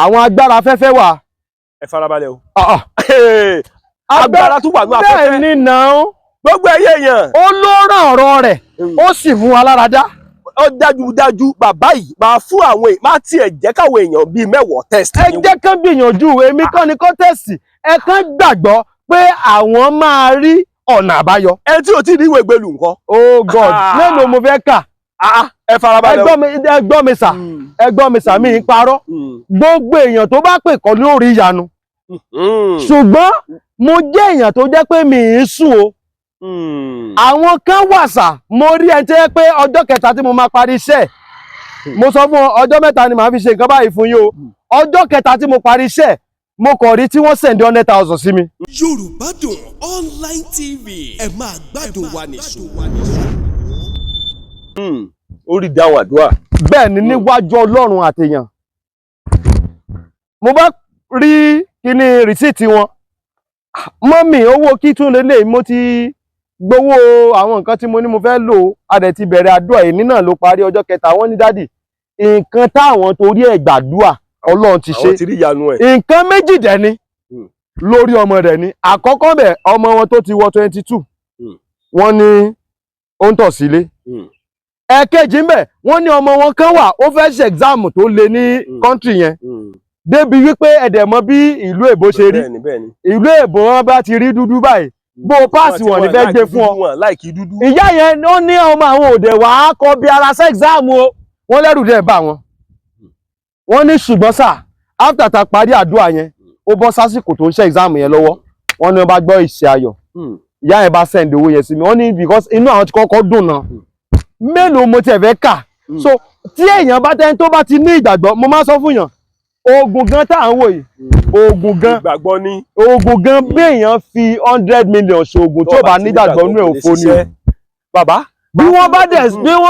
àwọn agbára afẹ́fẹ́ wà. ẹ farabalẹ̀ o. agbára tún wà ní afẹ́fẹ́. bẹ́ẹ̀ ni náà. gbogbo ẹyẹ èèyàn. ó ló ràn ọ̀rọ̀ rẹ̀ ó sì mú wa lára dá. ó dájú bàbá yìí máa fún àwọn èèyàn máa tiẹ̀ jẹ́ káwọn èèyàn bíi mẹ́wàá test. ẹ jẹ́ kán gbìyànjú èmi kàn ní kọ́tẹ́sì ẹ kàn gbàgbọ́ pé àwọn máa rí ọ̀nà àbáyọ. ẹ tí ò tí ì rí ìwé ìgbélú nǹkan. Oh God mélòó mo fẹ́ kà. ẹ farabalẹ̀ o. ẹ gbọ́ mi sà mi ń parọ́ gbogbo èèyàn tó bá pè kọ́ lórí ìyanu ṣùgbọ́n mo jẹ́ èèyàn tó jẹ́ pé mi ń sùn o. àwọn kan wà sà mo rí ẹni tó yẹ pé ọjọ́ kẹta tí mo máa parí iṣẹ́ mo sọ fún ọjọ́ mẹ́ta ni màá fi ṣe nǹkan báyìí fún yín o ọjọ́ kẹta tí mo parí iṣẹ́ mo kàn rí tí wọ́n sẹ̀ndí 100,000 sí mi. Yorùbádùn online TV ẹ máa gbádùn wa nìṣó. orí dáhùn àdúrà. bẹ́ẹ̀ ni níwájú Ọlọ́run àtèèyàn mo bá rí kíní rìsíìtì wọn mọ́mì owó kí tún lélẹ̀ mo ti gbowó àwọn nǹkan tí mo ní mo fẹ́ lò a dẹ̀ ti bẹ̀rẹ̀ àdúrà èní náà ló parí ọjọ́ kẹta wọ́n ní dádì nǹkan táwọn torí ẹ̀ gbàdúrà Ọlọ́run ti ṣe nǹkan méjì dẹ̀ ni lórí ọmọ rẹ̀ ni àkọ́kọ́ bẹ̀ ọmọ wọn tó ti wọ 22 wọ́n ní ó ń tọ̀ sílé ẹ̀kejì ń bẹ̀ wọ́n ní ọmọ wọn kan wà ó fẹ́ ṣe exam tó le ní country yẹn débi wípé ẹ̀dẹ̀ mọ bí ìlú èbó ṣe rí ìlú èbó wọn bá ti rí dúdú báyìí bó o páàsì wọn ní fẹ́ gbé fún ọ ìyá yẹn ó ní ọmọ àwọn òde wàá kọ bí ara ṣe exam o wọ́n lẹ́rù dẹ̀ bá wọn wọ́n ní ṣùgbọ́n sà after ta parí àdúrà yẹn ó bọ́ sásìkò tó ń ṣe exam yẹn lọ́wọ́ wọ́n ní wọ́n bá gbọ́ ìṣe ayọ̀ ìyá yẹn bá send owó yẹn sí mi wọ́n ní because inú àwọn ti kọ́kọ́ dùn náà mélòó mo tiẹ̀ fẹ́ kà so tí èèyàn bá tẹ́ni tó bá ti ní ìgbàgbọ́ mo máa sọ fún yàn oògùn gan tá à ń wò yìí oògùn gan ìgbàgbọ́ ní oògùn gan bí èèyàn fi 100 million ṣoògùn tí ó bá nígbàgbọ́ nínú òfo ni o bàbá bí wọ́n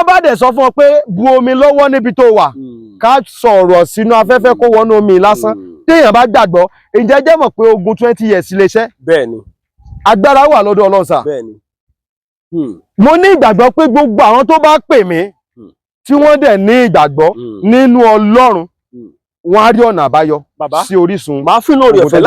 bá dẹ̀ sọ fún ọ pé bu omi lọ́wọ́ níbi tó wà ká sọ̀rọ̀ sínú afẹ́fẹ́ kó wọnú omi lásán tí èèyàn bá gbàgbọ́ ǹjẹ́ jẹ́ mọ̀ pé ogun 20 years lè ṣẹ́ bẹ́ẹ̀ ni agbára wà lọ́dọ̀ Ọlọ́run sà bẹ́ẹ̀ ni mo ní ìgbàgbọ́ pé gbogbo àwọn tó bá pè mí tí wọ́n dẹ̀ ní ìgbàgbọ́ nínú Ọlọ́run wọ́n á rí ọ̀nà àbáyọ sí Orísun. máa fún lórí ọ̀fẹ́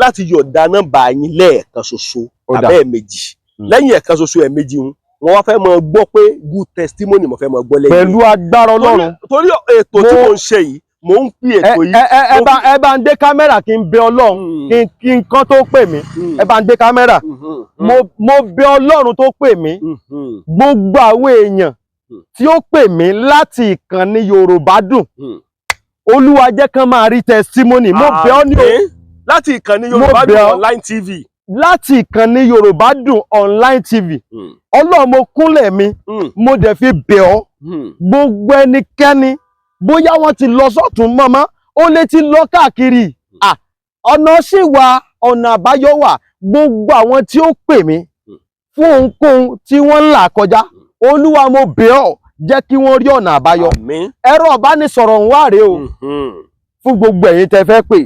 láti yọ̀ǹda nọ́mbà yín lẹ́ẹ̀kan ṣoṣo àbẹ́ ẹ̀mejì lẹ́yìn ẹ̀kan ṣoṣo ẹ̀mejì wọ́n wá fẹ́ máa gbọ́ pé good testimony mo fẹ́ máa gbọ́ lẹ́yìn. pẹ̀lú agbára Ọlọ́run. torí ètò tí mo ń ṣe yìí mo ń pè ètò yìí. ẹ bá ń dé kámẹ́rà kí n bẹ Ọlọ́run kí n kán tó pè mí ẹ bá ń dé kámẹ́rà mo bẹ Ọlọ́run tó pè mí gbogbo àwọn èèyàn tí ó pè mí láti ìkànnì Yorùbádùn Olúwa jẹ́ kán máa rí testimony mo bẹ̀ ọ́ ní o láti ìkànnì Yorùbádùn online TV láti ìkànnì Yorùbádùn online TV Ọlọ́run mo kúnlẹ̀ mi mo dẹ̀ fi bẹ̀ ọ́ gbogbo ẹnikẹ́ni bóyá wọ́n ti lọ sọ́tún mọ́mọ́ ó lè ti lọ káàkiri ọ̀nà sì wà ọ̀nà àbáyọ wà gbogbo àwọn tí ó pè mí fún ohunkóhun tí wọ́n ń là kọjá Olúwa mo bẹ̀ ọ́ jẹ́ kí wọ́n rí ọ̀nà àbáyọ ẹ̀rọ ìbánisọ̀rọ̀ ń wá rèé o fún gbogbo ẹ̀yin tẹ́ fẹ́ pè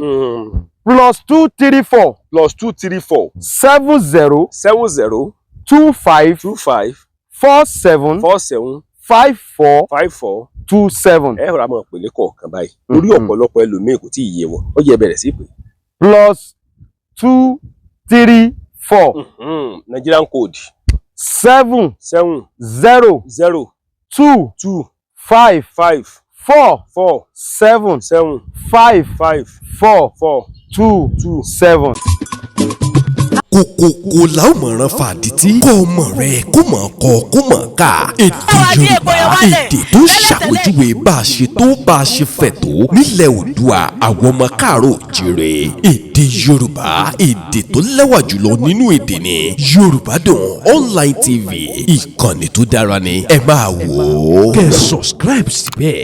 +234 +234 70 70 25 47 54 27. ẹ rọra mọ pèlè kọ̀ọ̀kan báyìí lórí ọ̀pọ̀lọpọ̀ ẹlòmíín kò tí ì yé wọn ó yẹ bẹ̀rẹ̀ sí pé. +234 Nigerian code 7 0 2 5 4 7 5 4 2 7. kòkòkò la ó mọ̀ràn fàdítí kọ́ ọmọ rẹ kó mọ̀ kọ́ kó mọ̀ ká èdè Yorùbá èdè tó ṣàpèjúwe bá a ṣe tó bá a ṣe fẹ̀ tó nílẹ̀ Oòduà àwọn ọmọ káàárọ̀ oòjíire èdè Yorùbá èdè tó lẹ́wà jùlọ nínú èdè ni Yorùbádùn online TV ìkànnì tó dára ni ẹ máa wò ó kẹ́ subscribe síbẹ̀.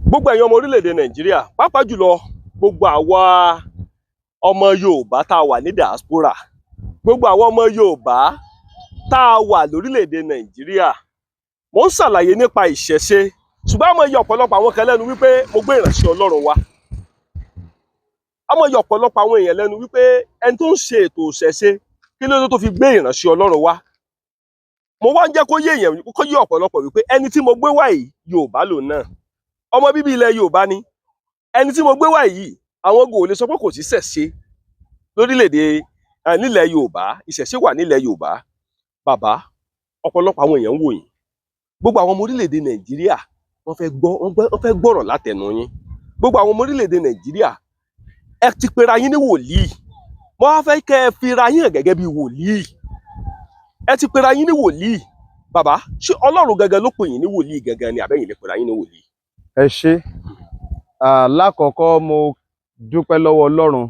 gbogbo ẹ̀yin ọmọ orílẹ̀-èdè Nàìjíríà pàápàá jùlọ gbogbo àwa ọmọ Yorùbá tá a wà ní diaspora gbogbo àwa ọmọ Yorùbá tá a wà lórílẹ̀-èdè Nàìjíríà mo ń ṣàlàyé nípa ìṣẹ̀ṣe ṣùgbọ́n àmọ́ iye ọ̀pọ̀lọpọ̀ àwọn kan lẹ́nu wípé mo gbé ìránṣẹ́ Ọlọ́run wá àmọ́ iye ọ̀pọ̀lọpọ̀ àwọn èèyàn lẹ́nu wípé ẹni tó ń ṣe ètò ìṣẹ̀ṣe kí ló dé tó fi gbé ìránṣẹ́ Ọlọ́run wá mo wá ń jẹ́ kó yé èèyàn kó yé ọ̀pọ̀lọpọ̀ wípé ẹni tí mo gbé wá yìí Yorùbá lòun náà, ọmọ bíbí ilẹ̀ Yorùbá ni. Ẹni tí mo gbé wá yìí àwọn gò lè sọ pé kò sí ṣẹ̀ṣe lórílẹ̀-èdè nílẹ̀ Yorùbá, ìṣẹ̀ṣe wà nílẹ̀ Yorùbá. Bàbá, ọ̀pọ̀lọpọ̀ àwọn èèyàn ń wò yín, gbogbo àwọn ọmọ orílẹ̀-èdè Nàìjíríà wọ́n fẹ́ gbọ́rọ̀ látẹnu yín. Gbogbo àwọn ọmọ orílẹ̀-èdè Nàìjíríà ẹ ti pera yín ní wòlíì, mo wá fẹ́ kẹ́ ẹ fira yín hàn gẹ́gẹ́ bí wòlíì. Ẹ ti pera yín ní wòlíì. Bàbá, ṣé Ọlọ́run gangan ló pè yín ní wòlíì gangan ni àbẹ́yìn lè pera yín ní wòlíì? Ẹ ṣé. Lákọ̀ọ́kọ́ mo dúpẹ́ lọ́wọ́ Ọlọ́run,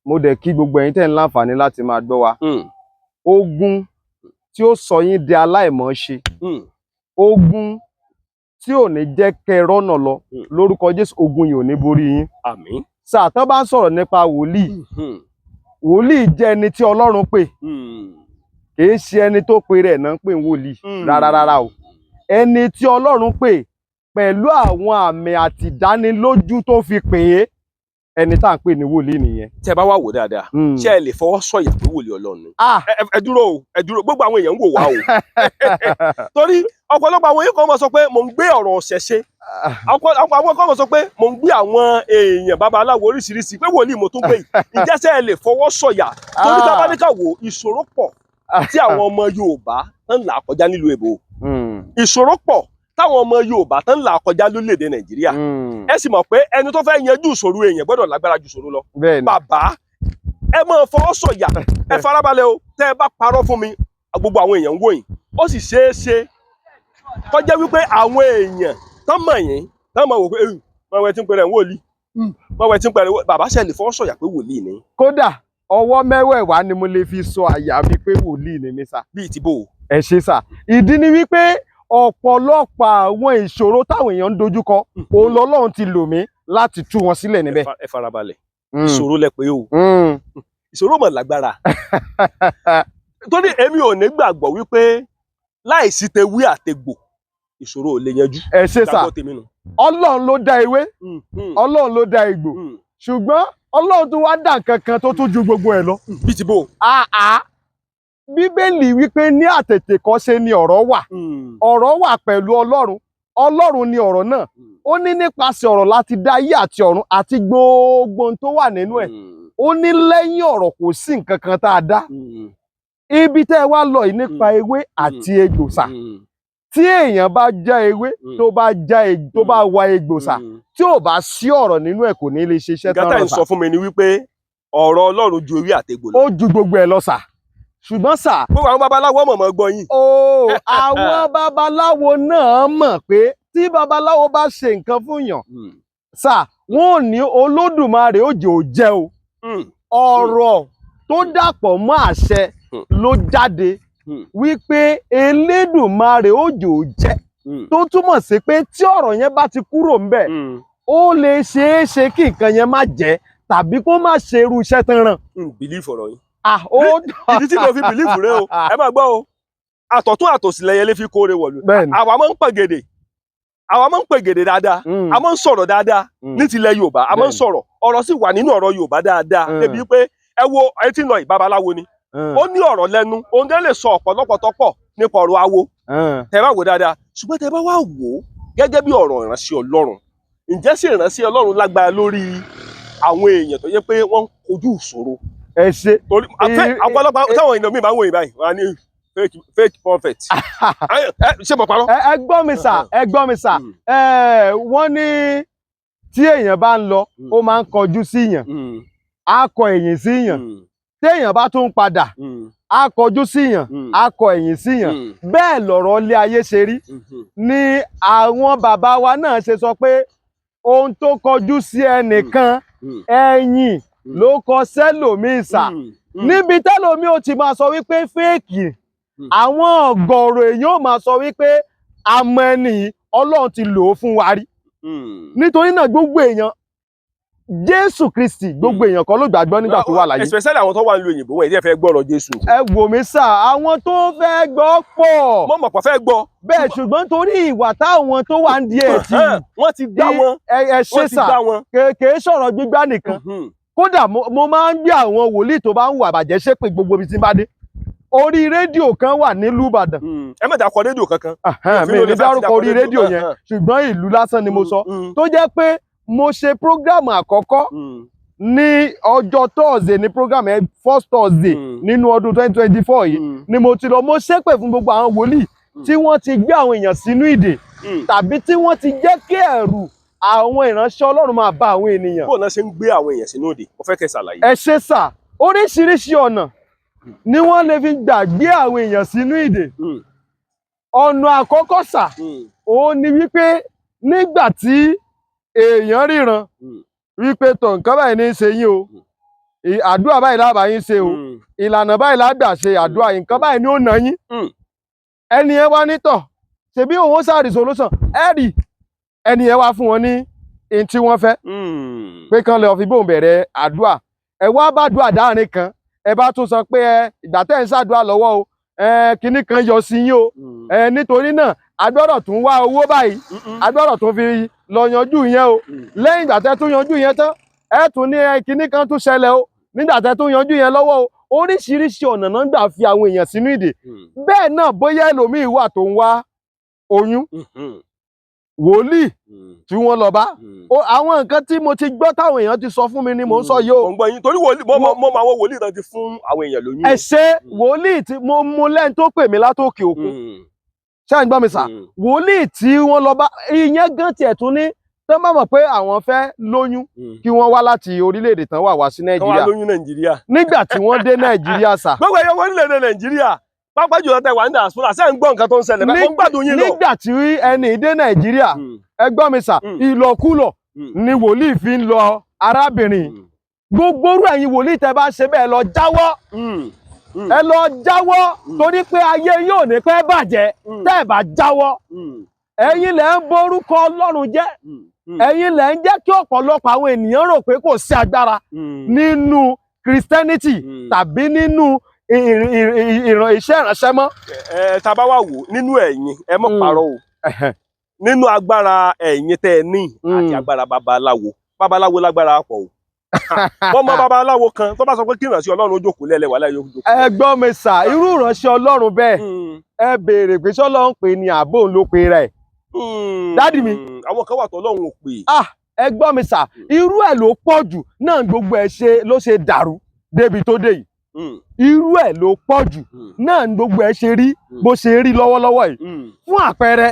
mo dẹ̀ kí gbogbo ẹ̀yin tẹ́ ń láǹfààní láti máa gbọ́ wa. Ogun tí ó sọ yín di aláìmọ̀ọ́ṣe, ogun tí ò ní jẹ́ kẹ́ ẹ rọ́nà lọ, lórúkọ Jésù ogun yìí ò ní borí yín. Àmín. Sà, tán bá ń sọ̀rọ̀ nípa wòlíì, wòlíì jẹ́ ẹni tí Ọlọ́run pè, kì í ṣe ẹni tó pe rẹ̀ náà ń pè ń wòlíì rárá o. Ẹni tí Ọlọ́run pè pẹ̀lú àwọn àmì àti ìdánilójú tó fi pè é, ẹni tá à ń pè ní wòlíì nìyẹn. Tẹ́ bá wá wò dáadáa, ṣé ẹ lè fọwọ́ sọ̀yà pé wòlíì Ọlọ́run ni? Ẹ dúró gbogbo àwọn èèyàn ń wò wá o. Torí ọ̀pọ̀lọpọ̀ àwọn èèyàn kan máa sọ pé mò ń gbé ọ̀rọ̀ ṣẹ̀ṣe, àwọn kan máa sọ pé mò ń gbé àwọn èèyàn babaláwo oríṣiríṣi pé wòlíì mo tún gbé yìí. Ǹjẹ́ ṣé ẹ lè fọwọ́ sọ̀yà? Torí tá a bá ní ká wò, ìṣòro pọ̀ tí àwọn ọmọ Yorùbá ń là kọjá nílùú èbó. Ìṣòro pọ̀ táwọn ọmọ Yorùbá tán là kọjá lórílẹ̀-èdè Nàìjíríà. Ẹ sì mọ̀ pé ẹni tó fẹ́ yanjú ìṣòro èèyàn gbọ́dọ̀ lágbára ju ìṣòro lọ. Bàbá, ẹ máa fọwọ́ sọ̀yà, ẹ farabalẹ̀ o, tẹ́ ẹ bá parọ́ fún mi gbogbo àwọn èèyàn ń wò yín, ó sì ṣeé ṣe kó jẹ́ wípé àwọn èèyàn tán mọ̀ yín tán mọ̀ wò pé máa wẹ̀ tí ń pẹ̀rẹ̀ ń wòlíì, máa wẹ̀ tí ń pẹ̀rẹ̀ bàbá ṣe lè fọwọ́ sọ̀yà pé wòlíì ni. Kódà ọwọ́ mẹ́wẹ̀ẹ̀wá ni mo lè fi sọ àyà mi pé wòlíì ni mí sà. Bíi ti bò. Ẹ ṣé sà. Ìdí ni wípé ọ̀pọ̀lọpọ̀ àwọn ìṣòro táwọn èèyàn ń dojúkọ, òun lọ́lọ́run ti lò mí láti tú wọn sílẹ̀ níbẹ̀. Ẹ farabalẹ̀, ìṣòro lẹ pé o, ìṣòro mọ̀ lágbára. Torí èmi ò ní gbàgbọ́ wípé láìsí tewí àtegbò ìṣòro ò lè yanjú. Ẹ ṣé sà. Ọlọ́run ló dá ewé, Ọlọ́run ló dá egbò, ṣùgbọ́n Ọlọ́run tún wá dá nǹkan kan tó tún ju gbogbo ẹ̀ lọ. Bíi ti bò. Bíbélì wípé ní àtètèkọ́ṣe ni ọ̀rọ̀ wà, ọ̀rọ̀ wà pẹ̀lú Ọlọ́run, Ọlọ́run ni ọ̀rọ̀ náà. Ó ní nípasẹ̀ ọ̀rọ̀ láti dá ayé àti ọ̀run àti gbogbo ohun tó wà nínú ẹ̀. Ó ní lẹ́yìn ọ̀rọ̀ kò sí nǹkan kan tá a dá. Ibi tẹ́ ẹ wá lọ yìí nípa ewé àti egbò sà, tí èèyàn bá já ewé tó bá wa egbò sà, tí ò bá sí ọ̀rọ̀ nínú ẹ̀ kò ní lè ṣiṣẹ́ tán rọ̀ sà. Gátà ń sọ fún mi ni wípé ọ̀rọ̀ Ọlọ́run ju ewé àtegbò lọ. Ó ju gbogbo ẹ̀ lọ sà. Ṣùgbọ́n sà, gbogbo àwọn babaláwo mọ̀ gbọ́ yín. Àwọn babaláwo náà mọ̀ pé tí babaláwo bá ṣe nǹkan fún yàn sà, wọn ò ní Olódùmarè ó jẹ́ ò jẹ́ o. Ọ̀rọ̀ tó dàpọ̀ mọ́ àṣẹ ló jáde wípé Elédùmarè ó jẹ́ ò jẹ́, tó túmọ̀ sí pé tí ọ̀rọ̀ yẹn bá ti kúrò ńbẹ̀, ó lè ṣeé ṣe kí nǹkan yẹn má jẹ́ tàbí kó má ṣe irú iṣẹ́ tán ràn. Bìlífù ọ̀rọ̀ yín. Ìdí tí mo fi bìlífù rẹ o, ẹ máa gbọ́ o, àtọ̀tún àtòsílẹ̀ yẹn lè fi kóore wọ̀lú. Àwa máa ń pègèdè dáadáa, a máa ń sọ̀rọ̀ dáadáa ní tilẹ̀ Yorùbá, a máa ń sọ̀rọ̀, ọ̀rọ̀ sì wà nínú ọ̀rọ̀ Yorùbá dáadáa débi pé ẹ wo ẹ tí ń lọ ìbabaláwo ni, ó ní ọ̀rọ̀ lẹ́nu, òun dé lè sọ ọ̀pọ̀lọpọ̀ tó pọ̀ nípa ọ̀rọ̀ awo. Tẹ́ bá wò dáadáa, ṣùgbọ́n tẹ́ bá wá wò ó gẹ́gẹ́ bí ọ̀rọ̀ ìránṣẹ́ Ọlọ́run, ǹjẹ́ sí ìránṣẹ́ Ọlọ́run lágbára lórí àwọn èèyàn tó yẹ pé wọ́n kojú ìṣòro? Ẹ ṣé. Torí ọ̀pọ̀lọpọ̀ táwọn èèyàn mi máa ń wòye báyìí, wọ́n á ní fake prophet. Ṣé mo parọ́? Ẹ gbọ́ mi sà, wọ́n ní tí èèyàn bá ń lọ, ó máa ń kọjú síyàn, á kọ ẹ̀yìn síyàn. Téèyàn bá tún padà, á kọjú síyàn, á kọ ẹ̀yìn síyàn. Bẹ́ẹ̀ lọ̀rọ̀ ilé ayé ṣe rí. Ni àwọn bàbá wa náà ṣe sọ pé ohun tó kọjú sí ẹnìkan, ẹ̀yìn ló kọ sẹ́lòmíì sà. Níbi tẹ́lòmíì ó ti máa sọ wípé fẹ́ẹ̀kì, àwọn ọ̀gọ̀rọ̀ èèyàn ó máa sọ wípé àmọ́ ẹni Ọlọ́run ti lò ó fún wa rí. Nítorí náà gbogbo èèyàn, Jésù Kristi gbogbo èèyàn kan ló gbàgbọ́ nígbà tó wà láyé. Especially àwọn tó wà nílùú òyìnbó, wọ́n fẹ́ gbọ́rọ̀ Jésù. Ẹ wò mí sà, àwọn tó fẹ́ gbọ́ pọ̀. Mo mọ̀ pé fẹ́ gbọ́. Bẹ́ẹ̀ ṣùgbọ́n torí ìwà táwọn tó wà ń di ẹ̀tì, wọ́n ti dá wọn. Ẹ ṣé sà, kèé sọ̀rọ̀ gbígbá nìkan. Kódà mo máa ń gbé àwọn wòlíì tó bá ń hùwà bàjẹ́ ṣépè gbogbo ibi tí n bá dé. orí rédíò kan wà nílùú Ìbàdàn. Ẹ má dárúkọ rédíò kankan. Mi ò ní dárúkọ orí rédíò yẹn ṣùgbọ́n ìlú lásán ni mo sọ tó jẹ́ pé mo ṣe program àkọ́kọ́ ní ọjọ́ Thursday ní program yẹn first Thursday nínú ọdún 2024 yìí ni mo ti lọ mo ṣépè fún gbogbo àwọn wòlíì tí wọ́n ti gbé àwọn èèyàn sínú ìdè tàbí tí wọ́n ti jẹ́ kí ẹ̀rù àwọn ìránṣẹ́ Ọlọ́run máa bá àwọn ènìyàn. Bó náà ṣe ń gbé àwọn èèyàn sínú ìdè mo fẹ́ kẹ́ ṣàlàyé. Ẹ ṣé sà oríṣiríṣi ọ̀nà ni wọ́n lè fi gbàgbé àwọn èèyàn sínú ìdè. Ọ̀nà àkọ́kọ́ sà òun ni wípé nígbà tí èèyàn ríran wípé tó nǹkan báyìí ní í ṣe yín o àdúrà báyìí lábà yín ṣe o ìlànà báyìí lágbà ṣe àdúrà nǹkan báyìí ni ó nà yín ẹni yẹn wá nítọ̀ ṣebí òun sáàrì solution ẹ̀rì ẹni yẹn wá fún wọn ní ohun tí wọ́n fẹ́ pé kán lè fi bóun bẹ̀rẹ̀ àdúrà ẹ wá bá àdúrà dáhàrin kan ẹ bá tún sọ pé ìgbà tẹ́ ń ṣàdúrà lọ́wọ́ o kinní kan yọ sí yín o nítorí náà a gbọ́dọ̀ tún wá owó báyìí a gbọ́dọ̀ tún fi lọ yanjú yẹn o lẹ́yìn ìgbà tẹ́ tún yanjú yẹn tán ẹ tún ní kinní kan tún ṣẹlẹ̀ o nígbà tẹ́ tún yanjú yẹn lọ́wọ́ o oríṣiríṣi ọ̀nà náà gbà fi àwọn èèyàn sínú ìdè bẹ́ẹ̀ náà bóyá ẹlòmíì wà tó ń wá oyún wòlíì tí wọ́n lọ bá àwọn nǹkan tí mo ti gbọ́ táwọn èèyàn ti sọ fún mi ni mò ń sọ yìí o. mo ń gbọ́ yín torí mo mọ àwọn wòlíì náà ti fún àwọn èèyàn lóyún. ẹ ṣe wòlíì tí mo mú lẹ́yìn tó pè mí látòkè òkun ṣé ẹ̀ ń gbọ́ mi sà wòlíì tí wọ́n lọ bá ìyẹn gan tiẹ̀ tún ní tó má mọ̀ pé àwọn fẹ́ lóyún kí wọ́n wá láti orílẹ̀-èdè tán wá sí Nàìjíríà. kí wọ́n lóyún Nàìjíríà. nígbà tí wọ́n dé Nàìjíríà sà. gbogbo ẹ̀yọ́ orílẹ̀-èdè Nàìjíríà pápá jùlọ tẹ wà ní diaspora ṣé ń gbọ́ nǹkan tó ń ṣẹlẹ̀ bẹ́ẹ̀ wọ́n gbádùn yín lọ. nígbà tí ẹni dé Nàìjíríà ẹ gbọ́ mi sà ìlọkulọ̀ ni wòlíì fi ń lọ arábìnrin gbogbo orú ẹ̀yin wòlíì tẹ bá ṣe bẹ́ẹ̀ lọ jáwọ́ ẹ lọ jáwọ́ torí pé ayé yóò ní pẹ́ bàjẹ́ tẹ́ ẹ bá jáwọ́ ẹ̀yin lẹ ń borúkọ Ọlọ́run jẹ́ ẹ̀yin lẹ ń jẹ́ kí ọ̀pọ̀lọpọ̀ àwọn ènìyàn rò pé kò sí agbára nínú Christianity tàbí nínú iṣẹ́ ìránṣẹ́ mọ́. Tá a bá wà wò nínú ẹ̀yin ẹ mọ̀ parọ́ o nínú agbára ẹ̀yin tẹ́ ẹ ní àti agbára babaláwo lágbára pọ̀ o wọ́n mọ babaláwo kan tó bá sọ pé kí ìránṣẹ́ Ọlọ́run ó jókòó lẹ́lẹ̀ wà láyé ó jókòó. ẹ gbọ́ mi sà irú ìránṣẹ́ Ọlọ́run bẹ́ẹ̀ ẹ béèrè pé ṣọ́lọ́run pè ní àbò ló pe rẹ̀ dádì mi. àwọn kan wà tó Ọlọ́run ò pè. ẹ gbọ́ mi sà irú ẹ̀ ló pọ̀ jù náà gbogbo ẹ̀ ló ṣe dàrú débi tó dé yìí irú ẹ̀ ló pọ̀ jù náà gbogbo ẹ̀ ṣe rí bó ṣe rí lọ́wọ́lọ́wọ́ yìí fún àpẹẹrẹ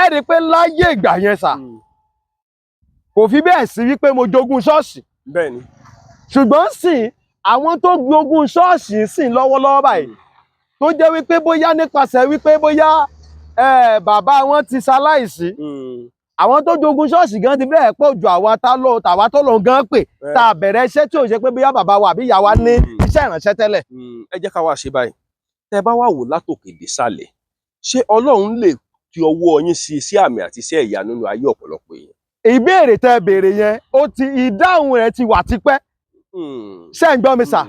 ẹ rí i pé láyé ìgbà yẹn sà kò fi bẹ́ẹ̀ sí wípé mo jogún ṣọ́ọ̀ṣì bẹ́ẹ̀ni ṣùgbọ́n sìn àwọn tó jogún ṣọ́ọ̀ṣì sìn lọ́wọ́lọ́wọ́ báyìí tó jẹ́ wípé bóyá nípasẹ̀ wípé bóyá bàbá wọn ti ṣaláìsí àwọn tó jogún ṣọ́ọ̀ṣì gan ti bẹ́ẹ̀ pọ̀ ju tàwa tó lọ gan pè tá a bẹ̀rẹ̀ iṣẹ́ tí ò ṣe pé bóyá bàbá wa àbí ìyá wa ní iṣẹ́ ìránṣẹ́ tẹ́lẹ̀. ẹ jẹ́ ká wá ṣe báyìí tẹ́ bá wà wò látòkè désàlẹ̀ ṣé Ọlọ́run lè fi ọwọ́ yín sí àmì àti iṣẹ́ ìyanu nínú ayé ọ̀pọ̀lọpọ̀ èèyàn. ìbéèrè tẹ́ béèrè yẹn ìdáhùn rẹ̀ ti wà tipẹ́ ṣé ń gbọ́ mi sà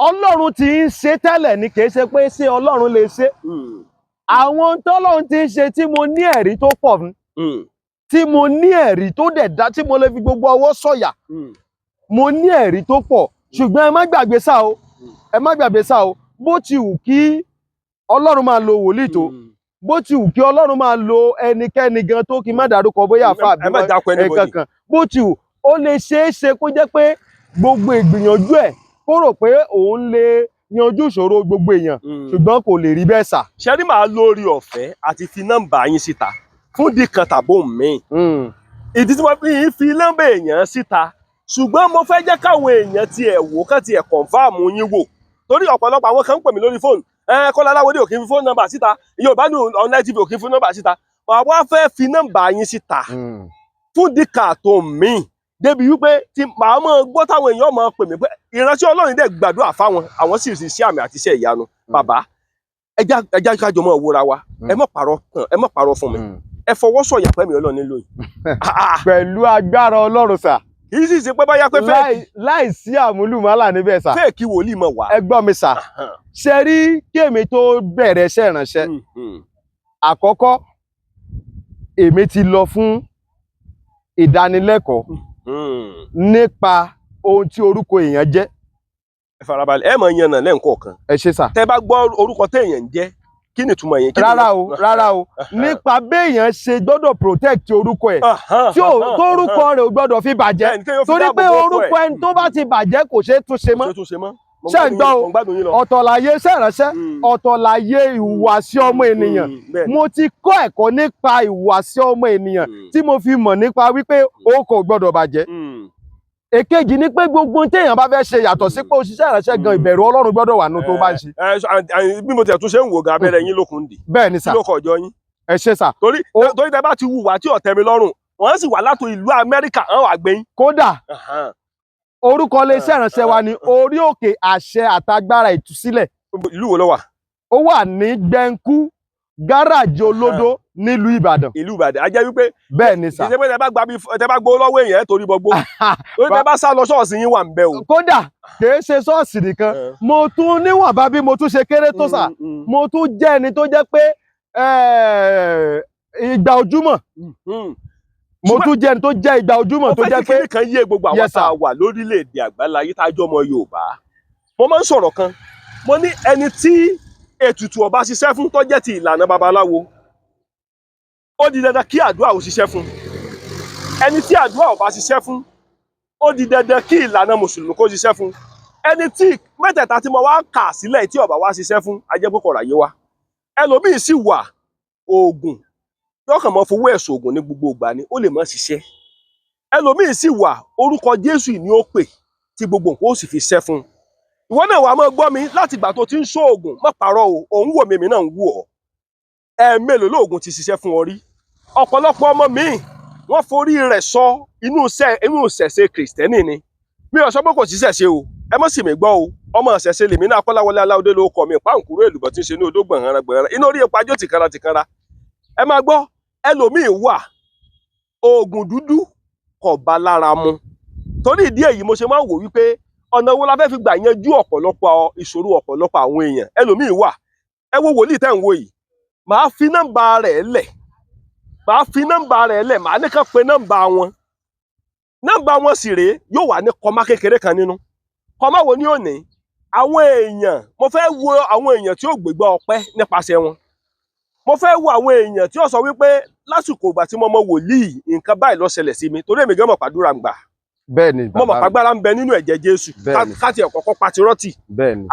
Ọlọ́run ti ń ṣe tẹ́lẹ̀ ni kì í ṣe pé ṣé Ọlọ́run lè ṣe àwọn tọ́lọ́run ti ń ṣe tí mo ní ẹ̀rí tó pọ̀ fún tí mo ní ẹ̀rí tó dẹ̀ dá tí mo lè fi gbogbo ọwọ́ sọ̀yà mo ní ẹ̀rí tó pọ̀ ṣùgbọ́n ẹ má gbàgbé sá o bó ti wù kí Ọlọ́run máa lo wòlíì tó bó ti wù kí Ọlọ́run máa lo ẹnikẹ́ni gan tó kí n má dárúkọ bóyá àfa àbí kankan bó ti wù ó lè ṣeé ṣe kó jẹ́ pé gbogbo ìgbìyànjú ẹ̀ kó rò pé òun lè yanjú ìṣòro gbogbo èèyàn ṣùgbọ́n kò lè rí bẹ́ẹ̀ sà. ṣé rí màá lórí ọ̀fẹ́ àti fi nọ́mbà yín síta fún dìkan tàbó mi ìdí tí wọ́n fi nọ́mbà èèyàn síta ṣùgbọ́n mo fẹ́ jẹ́ káwọn èèyàn tiẹ̀ wò kán tiẹ̀ kọ̀ǹfàmù yín wò torí ọ̀pọ̀lọpọ̀ àwọn kan ń pè mí lórí fóònù Kọ́lá Aláwọ̀dé ò kí n fi fóònù nọ́mbà síta yorubadunonlinetv ò kí n fi nọ́mbà síta wàá fẹ́ fi nọ́mbà yín síta fún dìkan tó mi débi wípé tí màá mọ̀ gbọ́ táwọn èèyàn máa pè mí pé ìránṣẹ́ Ọlọ́run dẹ̀ gbàdúrà fáwọn àwọn sì ṣe àmì àti iṣẹ́ ìyanu bàbá ẹjá kájọ mọ́ ìwúra wa ẹ má parọ́ fún mi ẹ fọwọ́ sọ̀yà pẹ́mi Ọlọ́run nílò yìí. pẹ̀lú agbára Ọlọ́run sà. kì í sì ṣe pé báyà pé fẹ́ẹ̀kì. láì sí àmúlùmálà níbẹ̀ sà. fẹ́ẹ̀kì wòlíì mọ̀ wá. ẹ gbọ́ mi sà ṣe rí kí èmi tó bẹ̀rẹ̀ iṣẹ́ ìránṣẹ́ àkọ́kọ́ èmi ti lọ fún ìdánilẹ́kọ̀ọ́ nípa ohun tí orúkọ èèyàn jẹ́ ẹ farabalẹ̀ ẹ mọ̀ yànnà lẹ́ǹkọ̀ọ̀kan. ẹ ṣé sà. tẹ́ bá gbọ́ orúkọ téèyàn ń jẹ́ kí ni ìtumọ̀ yẹn. rárá o nípa béèyàn ṣe gbọ́dọ̀ protect orúkọ ẹ̀ tí orúkọ rẹ̀ ò gbọ́dọ̀ fi bàjẹ́ torí pé orúkọ ẹni tó bá ti bàjẹ́ kò ṣeé túnṣe mọ́. ṣé ń gbọ́ o ọ̀tọ̀ láyé ṣèrànṣẹ́ ọ̀tọ̀ láyé ìhùwàsí ọmọ ènìyàn mo ti kọ́ ẹ̀kọ́ nípa ìhùwàsí ọmọ ènìyàn tí mo fi mọ̀ nípa wípé o kò gbọ́dọ̀ bàjẹ́. Èkejì ni pé gbogbo téèyàn bá fẹ́ ṣe yàtọ̀ sí pé òṣìṣẹ́ ìránṣẹ́ gan ìbẹ̀rù Ọlọ́run gbọ́dọ̀ wà nínú tó bá ń ṣe. bí mo tẹ̀ tún ṣe ń wò gan abẹ́rẹ́ yín lókun dì. bẹ́ẹ̀ ni sà kí ló kọ ọjọ́ yín. ẹ ṣé sà. torí tẹ bá ti hùwà tí ọ̀tẹ̀ mi lọ́rùn wọ́n sì wà láti ìlú Amẹ́ríkà hàn wà gbẹ̀yìn. kódà orúkọ iléeṣẹ́ ìránṣẹ́ wa ni orí òkè àṣẹ àtagbára ìtúsílẹ̀. ìlú wo ló wà. ó wà ní gbẹ̀ǹkú gáràjì olódó nílùú Ìbàdàn. ìlú Ìbàdàn a jẹ́ wípé. bẹ́ẹ̀ ni sà. ìṣe pé tẹ bá gbowó lọ́wọ́ èèyàn torí gbogbo torí tẹ bá sá lọ ṣọ́ọ̀ṣì yín wà ń bẹ o. kódà kìí ṣe ṣọ́ọ̀ṣì nìkan mo tún níwọ̀nba bí mo tún ṣe kéré tó sà mo tún jẹ́ ẹni tó jẹ́ pé ìgbà ojúmọ́ mo tún jẹ́ ẹni tó jẹ́ ìgbà ojúmọ́ tó jẹ́ pé. ó fẹ́ kí kan yé gbogbo àwọn tá a wà lórílẹ̀‐èdè àgbáláyé tá a jọ ọmọ Yorùbá mo máa ń sọ̀rọ̀ kan mo ní ẹni tí ètùtù ọba ṣiṣẹ́ fún tó jẹ́ ti ìlànà babaláwo ó di dandan kí àdúrà ò ṣiṣẹ́ fún ẹni tí àdúrà ò bá ṣiṣẹ́ fún ó di dandan kí ìlànà mùsùlùmí kó ṣiṣẹ́ fún ẹni tí mẹ́tẹ̀ẹ̀ta tí mo wá kà sílẹ̀ tí ó bá wá ṣiṣẹ́ fún ajẹ́pọ̀kọ̀ ráyé wa ẹlòmíì sì wà oògùn yóò kàn mọ́ fowó ẹ̀sùn oògùn ní gbogbo ìgbà ni ó lè má ṣiṣẹ́ ẹlòmíì sì wà orúkọ Jésù ni ó pè tí gbogbo nǹkan ó sì fi ṣẹ́ fún ìwọ náà wàá máa gbọ́ mi láti ìgbà tó ti ń ṣoògùn má parọ́ o òun wò mí náà ń wò ọ́ ẹ̀ẹ̀mélòó lóògùn ti ṣiṣẹ́ fún ọ rí ọ̀pọ̀lọpọ̀ ọmọ mi wọ́n forí rẹ̀ sọ inú ìṣẹ̀ṣe kìrìsìtẹ́nì ni mi ò sọ pé kò sí ṣẹ̀ṣe o ẹ mọ̀ sí mi gbọ́ o ọmọ ìṣẹ̀ṣe lèmi náà Kọ́láwọlé Aláwọ̀dé ló kọ mi páǹkúrò èlùbọ́ tí ń ṣe ní odó gbọ̀nràn inú orí epo ajó tìkanra ẹ máa gbọ́ ẹlòmíì wà oògùn dúdú kò bá lára mu torí ìdí èyí mo ṣe máa ń wò wípé ọ̀nà wo la fẹ́ fi gbà yanjú ọ̀pọ̀lọpọ̀ ìṣòro ọ̀pọ̀lọpọ̀ àwọn èèyàn ẹlòmíì wà ẹ wo wòlíì tẹ́ ń wo yìí màá fi nọ́mbà rẹ̀ lẹ̀ màá ní kàn pé nọ́mbà wọn sì rèé yóò wà ní kọ́má kékeré kan nínú kọ́má wo ni ó ní àwọn èèyàn mo fẹ́ wo àwọn èèyàn tí ó gbégbá ọpẹ́ nípasẹ̀ wọn mo fẹ́ wo àwọn èèyàn tí ó sọ wípé lásìkò ìgbà tí mo mọ wòlíì nǹkan báyìí ló ṣẹlẹ̀ sí mi torí èmi gan mọ̀ pàdúrà ń gbà bẹ́ẹ̀ni mo mọ̀ pàgbára ń bẹ nínú ẹ̀jẹ̀ Jésù káti ẹ̀kọ́kọ́ patirọ́tì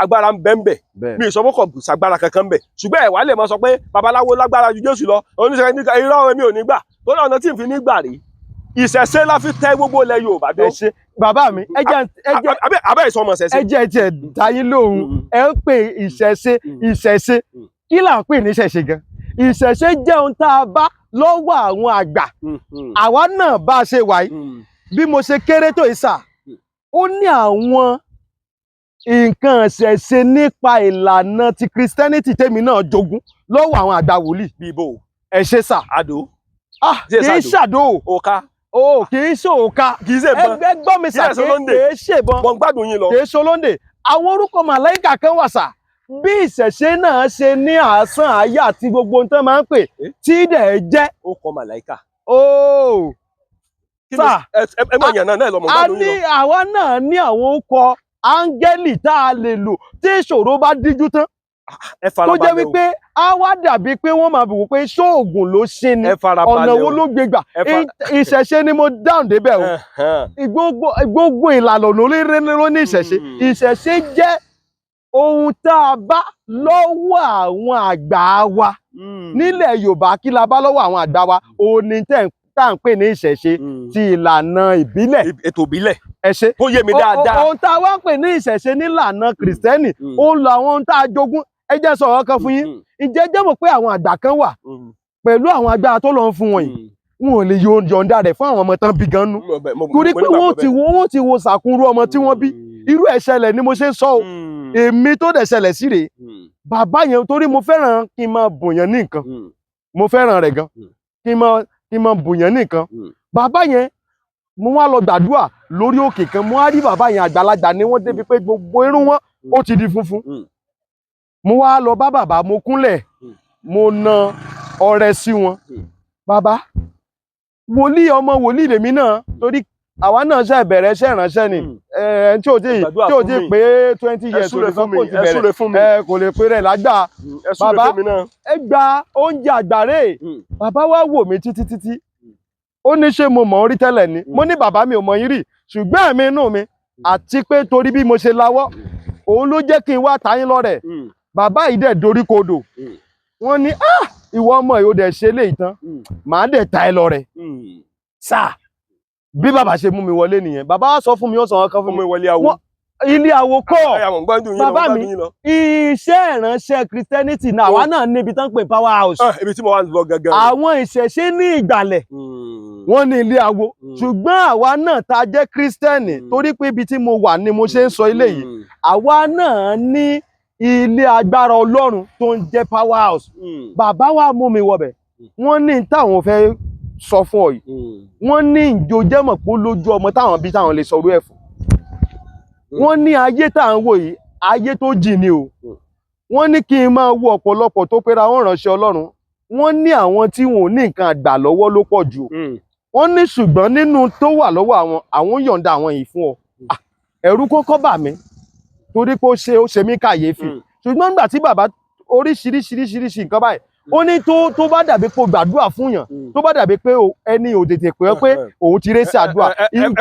agbára ń bẹ ń bẹ mi ìsọ fọkàn ṣàgbára kankan ń bẹ ṣùgbọ́n ẹ̀ wá lè mọ sọ pé babaláwo lágbára ju Jésù lọ oníṣẹ́ nígbà irọ́ mi ò ní gbà torí ọ̀nà tí n fi ní gbà rí ìṣẹ̀ṣe la fi tẹ gbogbo ilẹ̀ Yorùbá dó. bàbá mi abẹ́ ìsọmọ ṣẹ̀ṣe. ẹ jẹ́ tiẹ̀ dáyé lóhùn ẹ ń pè ìṣẹ̀ṣe kí là ń pè ní ìṣẹ̀ṣe gan ìṣẹ̀ṣe jẹ́ ohun tá a bá lọ́wọ́ àwọn àgbà àwa náà bá a ṣe wáyé bí mo ṣe kéré tó ìsà ó ní àwọn nǹkan ìṣẹ̀ṣe nípa ìlànà ti Christianity tèmi náà jogún lọ́wọ́ àwọn àgbà wòlíì. bíbó ẹ ṣe sà. àdó. kì í ṣàdó. òka. kì í ṣe òka. kì í ṣe ìbọn. ẹgbẹ́ gbọ́ mi sà kì í ṣe ìbọn. wọ́n gbádùn yín lọ. kì í ṣe olóńdè. àwọn orúkọ màláìkà kan wà sà bí ìṣẹ̀ṣe náà ṣe ní àásán ayé àti gbogbo ohun tó máa ń pè tí dẹ̀ jẹ́. ó kọ màláìkà. sà àwa náà ní àwọn orúkọ áńgẹ́lì tá a lè lò tí ìṣòro bá díjú tán tó jẹ́ wípé á wá dàbí pé wọ́n máa bùkún pé ṣóògùn ló ṣe ni ọ̀nà wo ló gbé gbà ìṣẹ̀ṣe ni mo dáhùn débẹ̀ o gbogbo ìlànà olóríire ló ní ìṣẹ̀ṣe jẹ́ ohun tá a bá lọ́wọ́ àwọn àgbà wa nílẹ̀ Yorùbá kí la bá lọ́wọ́ àwọn àgbà wa òní tá à ń pè ní ìṣẹ̀ṣe ti ìlànà ìbílẹ̀ ètò ìbílẹ̀ ẹ ṣe tó yé mi dáadáa ohun tá a wá ń pè ní ìṣẹ̀ṣe nílànà kìrìsìtẹ́nì ó ń lo àwọn ohun tá a jogún ẹ jẹ́ sọ̀rọ̀ kan fún yín ǹjẹ́ jẹ́ mọ̀ pé àwọn àgbà kan wà pẹ̀lú àwọn agbára tó lọ ń fún wọn yìí wọn ò lè yọ̀ǹda rẹ̀ fún àwọn ọmọ tán bí gan nú torí pé wọ́n ti wo sàkúnrú ọmọ tí wọ́n bí irú ẹ̀ ṣẹlẹ̀ ni mo ṣe ń sọ o èmi tó dẹ̀ ṣẹlẹ̀ sí rèé bàbá yẹn torí mo fẹ́ràn kí n máa bùnyàn ní nǹkan mo fẹ́ràn rẹ̀ gan kí n máa bùnyàn ní nǹkan bàbá yẹn mo wá lọ gbàdúrà lórí òkè kan mo wá rí bàbá yẹn àgbàlagbà ni wọ́n débi pé gbogbo irun wọn ó ti di funfun mo wá lọ bá bàbá mo kúnlẹ̀ mo na ọrẹ sí wọn bàbá wòlíì ọmọ wòlíì lèmi náà torí àwa náà ṣe bẹ̀rẹ̀ iṣẹ́ ìránṣẹ́ ni tí ò tí pé 20 years olè sọ pé ó ti bẹ̀rẹ̀ kò lè pé rẹ̀ lágbà bàbá ẹ gba oúnjẹ àgbàre bàbá wa wò mí títí ó ní ṣé mo mọ̀ orí tẹ́lẹ̀ ni mo ní bàbá mi ò mọ̀ yín rí ṣùgbọ́n ẹ̀mí inú mi àti pé torí bí mo ṣe lawọ́ òun ló jẹ́ kí n wá tayín lọ́rẹ̀ bàbá yìí dẹ̀ dorí kodò wọ́n ní ìwọ ọmọ yìí ó dẹ̀ ṣe léyìí tán màá dẹ̀ ta ẹ lọ́rẹ̀ sáà bí bàbá ṣe mú mi wọlé nìyẹn bàbá wa sọ fún mi ó sọ ọkàn fún mi wọlé awo ilé awo kọ́ bàbá mi iṣẹ́ ìránṣẹ́ Christianity náà àwa náà níbi tán pè power house ibi tí mo wà lọ gangan àwọn ìṣẹ̀ṣe ní ìgbàlẹ̀ wọ́n ní ilé awo ṣùgbọ́n àwa náà tá jẹ́ Christian torí pé ibi tí mo wà ni mo ṣe ń sọ ilé yìí àwa náà ní ilé agbára Ọlọ́run tó ń jẹ́ power house bàbá wa mú mi wọbẹ̀ wọ́n ní táwọn fẹ́ sọ fún ọ yìí wọ́n ní ìjọ jẹ́mọ̀ pé lójú ọmọ táwọn bí táwọn lè sọrú ẹ̀ fún wọ́n ní ayé tá à ń wò yìí ayé tó jìn ni o wọ́n ní kí n máa wo ọ̀pọ̀lọpọ̀ tó pera wọn ránṣẹ́ Ọlọ́run wọ́n ní àwọn tí wọn ò ní nǹkan àgbà lọ́wọ́ ló pọ̀ jù wọ́n ní ṣùgbọ́n nínú tó wà lọ́wọ́ àwọn yọ̀ǹda àwọn yìí fún ọ ẹ̀rù kọ́kọ́ bà mí torí pé ó ṣe mí kàyéfì ṣùgbọ́n nígbà tí bàbá oríṣiríṣi nǹkan báyìí ó ní tó bá dàbí pé gbàdúrà fún yàn tó bá dàbí pé ẹni ò tètè pé òun ti ré sí àdúrà